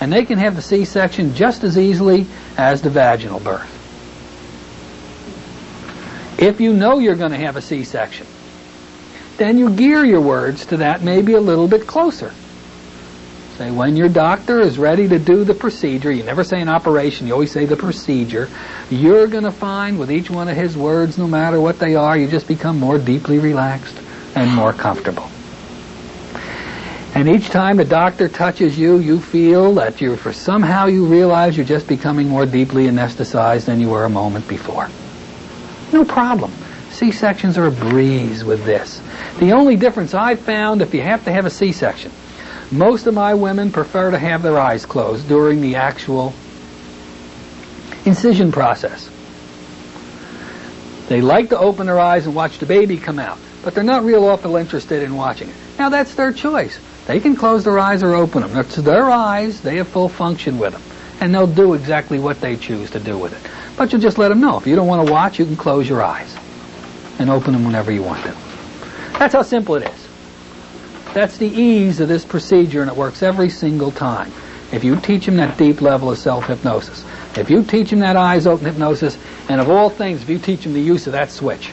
And they can have the C-section just as easily as the vaginal birth. If you know you're going to have a C-section, then you gear your words to that maybe a little bit closer. Say, when your doctor is ready to do the procedure, you never say an operation, you always say the procedure, you're going to find with each one of his words, no matter what they are, you just become more deeply relaxed and more comfortable. And each time the doctor touches you, you feel that somehow you realize you're just becoming more deeply anesthetized than you were a moment before. No problem. C-sections are a breeze with this. The only difference I've found, if you have to have a C-section, most of my women prefer to have their eyes closed during the actual incision process. They like to open their eyes and watch the baby come out, but they're not real awful interested in watching it. Now that's their choice. They can close their eyes or open them. It's their eyes. They have full function with them. And they'll do exactly what they choose to do with it. But you just let them know. If you don't want to watch, you can close your eyes and open them whenever you want to. That's how simple it is. That's the ease of this procedure, and it works every single time. If you teach them that deep level of self-hypnosis, if you teach them that eyes open hypnosis, and of all things, if you teach them the use of that switch,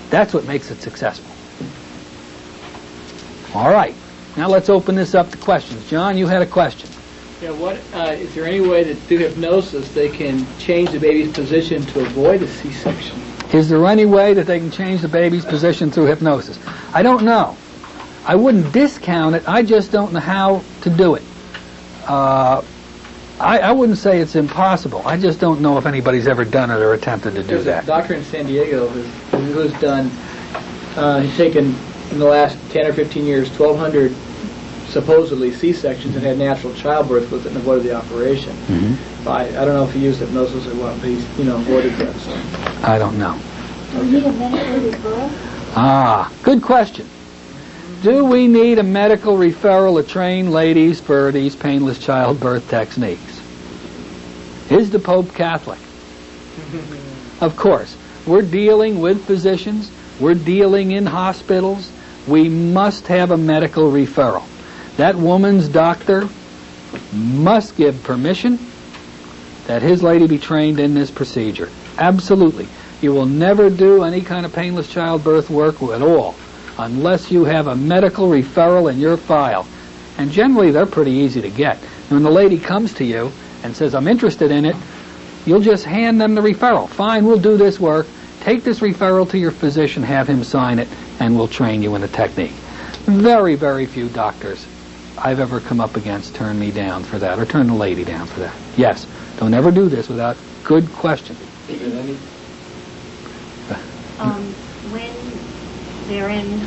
that's what makes it successful. All right. Now let's open this up to questions. John, you had a question. Yeah, is there any way that through hypnosis they can change the baby's position to avoid a C-section? Is there any way that they can change the baby's position through hypnosis? I don't know. I wouldn't discount it. I just don't know how to do it. I wouldn't say it's impossible. I just don't know if anybody's ever done it or attempted to do that. There's a doctor in San Diego who's done, he's taken in the last 10 or 15 years 1,200 supposedly C-sections and had natural childbirth with it and avoided the operation. Mm-hmm. I don't know if he used hypnosis or what, but he's avoided that. So. I don't know. Do you need a medicated birth? Ah, good question. Do we need a medical referral to train ladies for these painless childbirth techniques? Is the Pope Catholic? Of course. We're dealing with physicians. We're dealing in hospitals. We must have a medical referral. That woman's doctor must give permission that his lady be trained in this procedure. Absolutely. You will never do any kind of painless childbirth work at all unless you have a medical referral in your file. And generally they're pretty easy to get. When the lady comes to you and says, I'm interested in it, you'll just hand them the referral. Fine, we'll do this work. Take this referral to your physician, have him sign it, and we'll train you in the technique. Very, very few doctors I've ever come up against turn me down for that, or turn the lady down for that. Yes, don't ever do this without good question. When they're in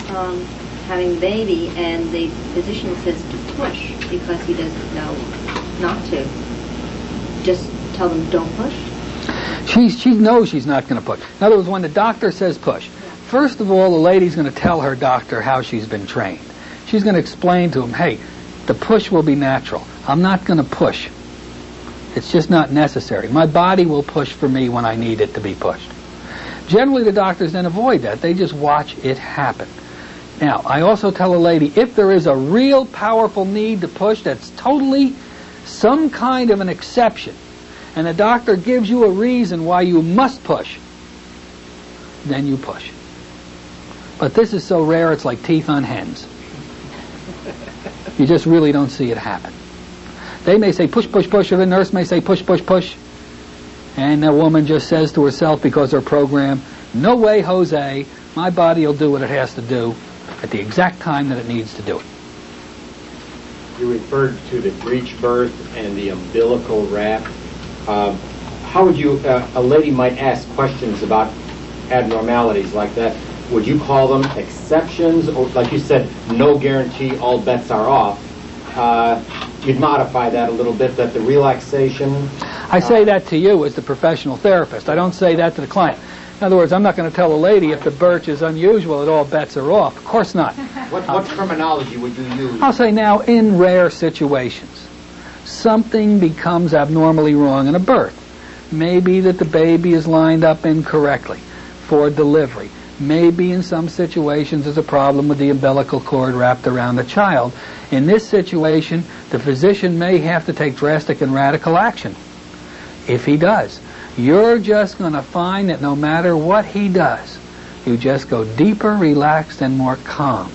having the baby and the physician says to push because he doesn't know not to, just tell them don't push? She knows she's not going to push. In other words, when the doctor says push, first of all, the lady's going to tell her doctor how she's been trained. She's going to explain to him, hey, the push will be natural. I'm not going to push. It's just not necessary. My body will push for me when I need it to be pushed. Generally, the doctors then avoid that. They just watch it happen. Now, I also tell a lady, if there is a real powerful need to push that's totally some kind of an exception, and the doctor gives you a reason why you must push, then you push. But this is so rare, it's like teeth on hens. You just really don't see it happen. They may say push, push, push, or the nurse may say push, push, push, and the woman just says to herself because her program, no way, Jose, my body will do what it has to do at the exact time that it needs to do it. You referred to the breech birth and the umbilical wrap. How would you, a lady might ask questions about abnormalities like that. Would you call them exceptions, or like you said, no guarantee, all bets are off? You'd modify that a little bit, that the relaxation... I say that to you as the professional therapist. I don't say that to the client. In other words, I'm not going to tell a lady if the birch is unusual that all bets are off. Of course not. What terminology would you use? I'll say now, in rare situations, something becomes abnormally wrong in a birth. Maybe that the baby is lined up incorrectly for delivery. Maybe in some situations there's a problem with the umbilical cord wrapped around the child. In this situation, the physician may have to take drastic and radical action. If he does, you're just going to find that no matter what he does, you just go deeper, relaxed, and more calm.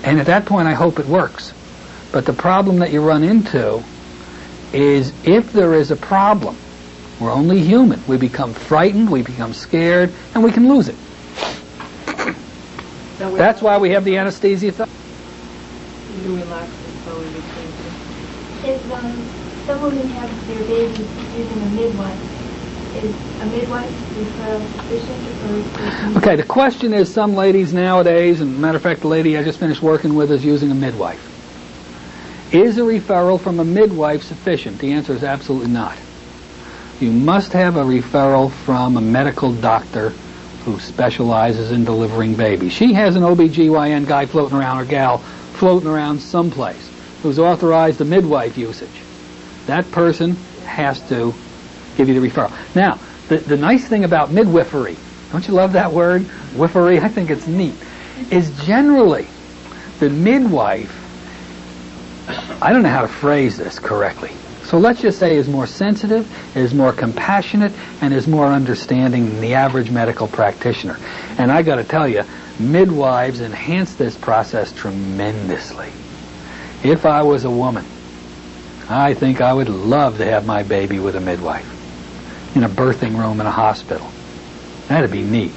And at that point, I hope it works. But the problem that you run into is if there is a problem, we're only human. We become frightened, we become scared, and we can lose it. That's why we have the anesthesia. You relax and slowly between. If some women have their babies using a midwife, is a midwife referral sufficient? Or Okay, the question is, some ladies nowadays, and matter of fact, the lady I just finished working with is using a midwife. Is a referral from a midwife sufficient? The answer is absolutely not. You must have a referral from a medical doctor who specializes in delivering babies. She has an OBGYN guy floating around, or gal floating around someplace, who's authorized the midwife usage. That person has to give you the referral. Now, the nice thing about midwifery, don't you love that word? Wifery, I think it's neat, is generally the midwife, I don't know how to phrase this correctly, so let's just say is more sensitive, is more compassionate, and is more understanding than the average medical practitioner. And I got to tell you, midwives enhance this process tremendously. If I was a woman, I think I would love to have my baby with a midwife in a birthing room in a hospital. That'd be neat.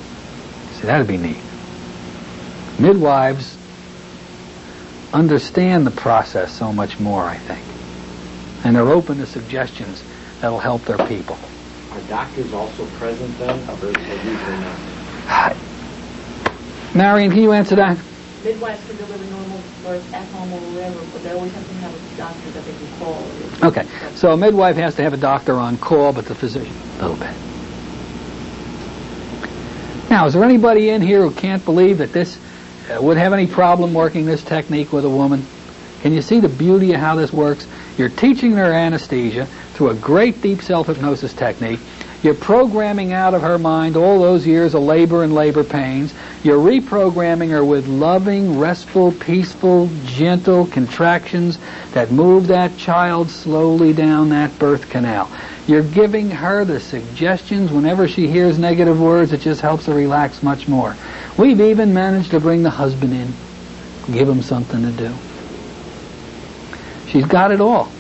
See, that'd be neat. Midwives understand the process so much more, I think. And they're open to suggestions that'll help their people. Are doctors also present then, or usually not? Marion, can you answer that? Midwives can deliver normal births at home or wherever, but they always have to have a doctor that they can call. Okay, so a midwife has to have a doctor on call, but the physician, a little bit. Now, is there anybody in here who can't believe that this would have any problem working this technique with a woman. Can you see the beauty of how this works? You're teaching her anesthesia through a great deep self-hypnosis technique. You're programming out of her mind all those years of labor and labor pains. You're reprogramming her with loving, restful, peaceful, gentle contractions that move that child slowly down that birth canal. You're giving her the suggestions whenever she hears negative words. It just helps her relax much more. We've even managed to bring the husband in, give him something to do. She's got it all.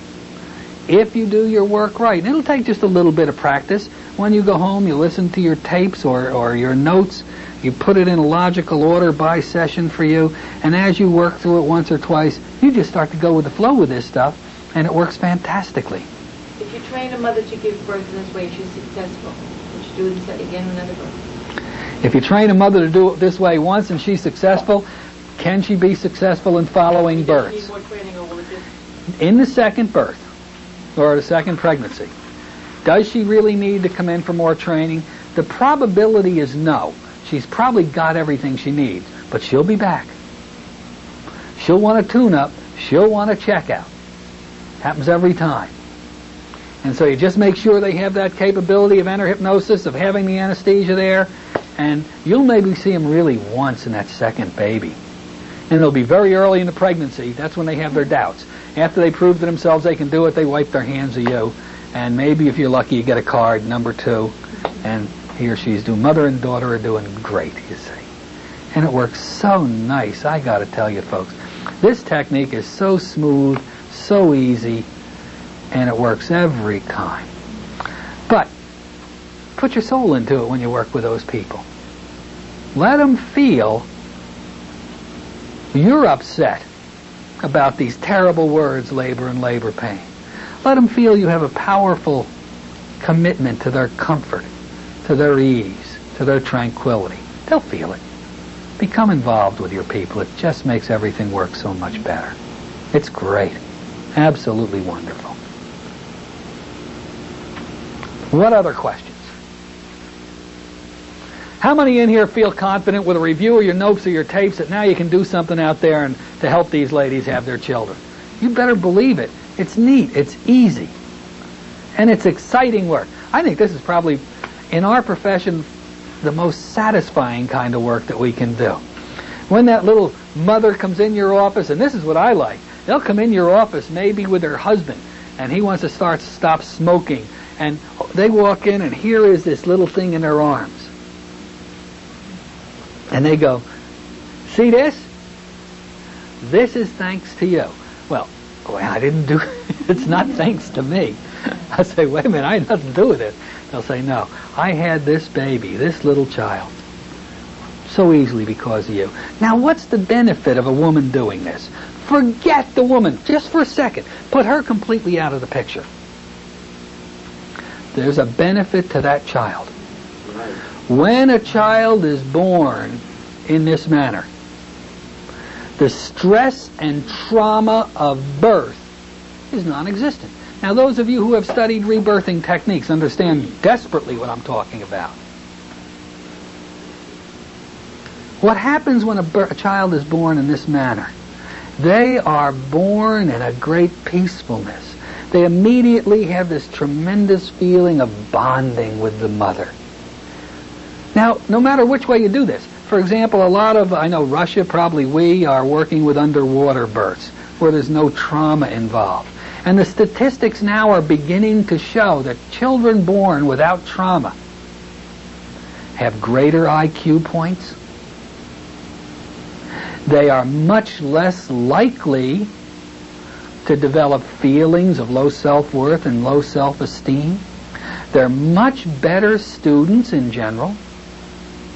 If you do your work right, and it'll take just a little bit of practice. When you go home, you listen to your tapes or your notes. You put it in a logical order by session for you. And as you work through it once or twice, you just start to go with the flow with this stuff, and it works fantastically. If you train a mother to give birth in this way and she's successful, would you do it again another birth? If you train a mother to do it this way once and she's successful, can she be successful in following births? Need more training, or will it just... In the second birth, or the second pregnancy, does she really need to come in for more training? The probability is no. She's probably got everything she needs, but she'll be back. She'll want a tune-up. She'll want a check-out. Happens every time. And so you just make sure they have that capability of inner hypnosis, of having the anesthesia there, and you'll maybe see them really once in that second baby. And it'll be very early in the pregnancy. That's when they have their doubts. After they prove to themselves they can do it, they wipe their hands of you. And maybe if you're lucky, you get a card, number 2, and he or she's doing, mother and daughter are doing great, you see. And it works so nice, I got to tell you, folks. This technique is so smooth, so easy, and it works every time. But put your soul into it when you work with those people. Let them feel you're upset about these terrible words, labor and labor pain. Let them feel you have a powerful commitment to their comfort, to their ease, to their tranquility. They'll feel it. Become involved with your people. It just makes everything work so much better. It's great. Absolutely wonderful. What other questions? How many in here feel confident with a review of your notes or your tapes that now you can do something out there and to help these ladies have their children? You better believe it. It's neat. It's easy. And it's exciting work. I think this is probably, in our profession, the most satisfying kind of work that we can do. When that little mother comes in your office, and this is what I like, they'll come in your office maybe with their husband, and he wants to stop smoking, and they walk in, and here is this little thing in their arms. And they go, see this? This is thanks to you. Well, I didn't do it. It's not thanks to me. I say, wait a minute, I had nothing to do with it. They'll say, no, I had this baby, this little child, so easily because of you. Now, what's the benefit of a woman doing this? Forget the woman, just for a second. Put her completely out of the picture. There's a benefit to that child. Right. When a child is born in this manner, the stress and trauma of birth is non-existent. Now, those of you who have studied rebirthing techniques understand desperately what I'm talking about. What happens when a child is born in this manner? They are born in a great peacefulness. They immediately have this tremendous feeling of bonding with the mother. Now, no matter which way you do this, for example, a lot of, I know Russia, probably we, are working with underwater births where there's no trauma involved. And the statistics now are beginning to show that children born without trauma have greater IQ points. They are much less likely to develop feelings of low self-worth and low self-esteem. They're much better students in general,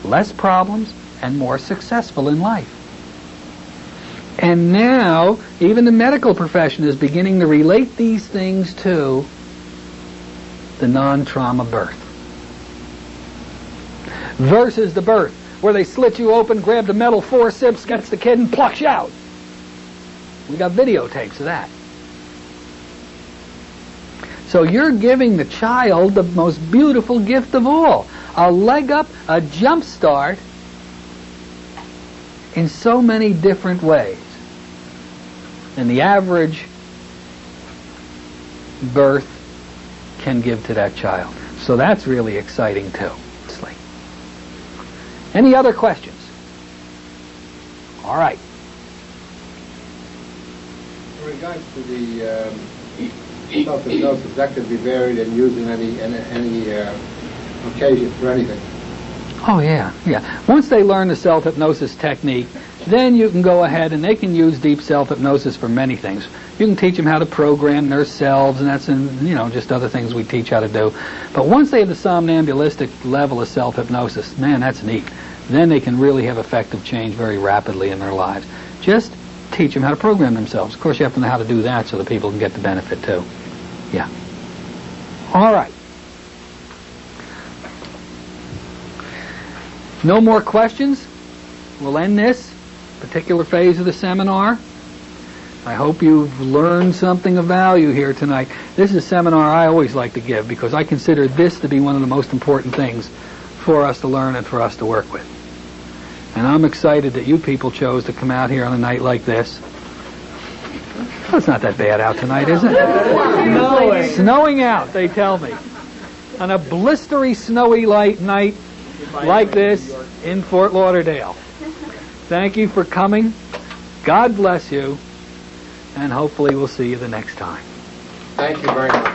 less problems, and more successful in life. And now, even the medical profession is beginning to relate these things to the non-trauma birth. Versus the birth, where they slit you open, grab the metal forceps, gets the kid, and plucks you out. We got videotapes of that. So you're giving the child the most beautiful gift of all. A leg up, a jump start in so many different ways than the average birth can give to that child. So that's really exciting too. Any other questions? All right. In regards to the self-hypnosis, that could be varied and used in any occasion for anything. Oh yeah, yeah. Once they learn the self-hypnosis technique, then you can go ahead and they can use deep self-hypnosis for many things. You can teach them how to program themselves, and that's just other things we teach how to do. But once they have the somnambulistic level of self-hypnosis, man, that's neat. Then they can really have effective change very rapidly in their lives. Just teach them how to program themselves. Of course, you have to know how to do that so that people can get the benefit too. Yeah. All right. No more questions? We'll end this particular phase of the seminar. I hope you've learned something of value here tonight. This is a seminar I always like to give because I consider this to be one of the most important things for us to learn and for us to work with. And I'm excited that you people chose to come out here on a night like this. Well, it's not that bad out tonight, is it? Snowing out, they tell me. On a blistery, snowy light night like this in Fort Lauderdale. Thank you for coming. God bless you. And hopefully we'll see you the next time. Thank you very much.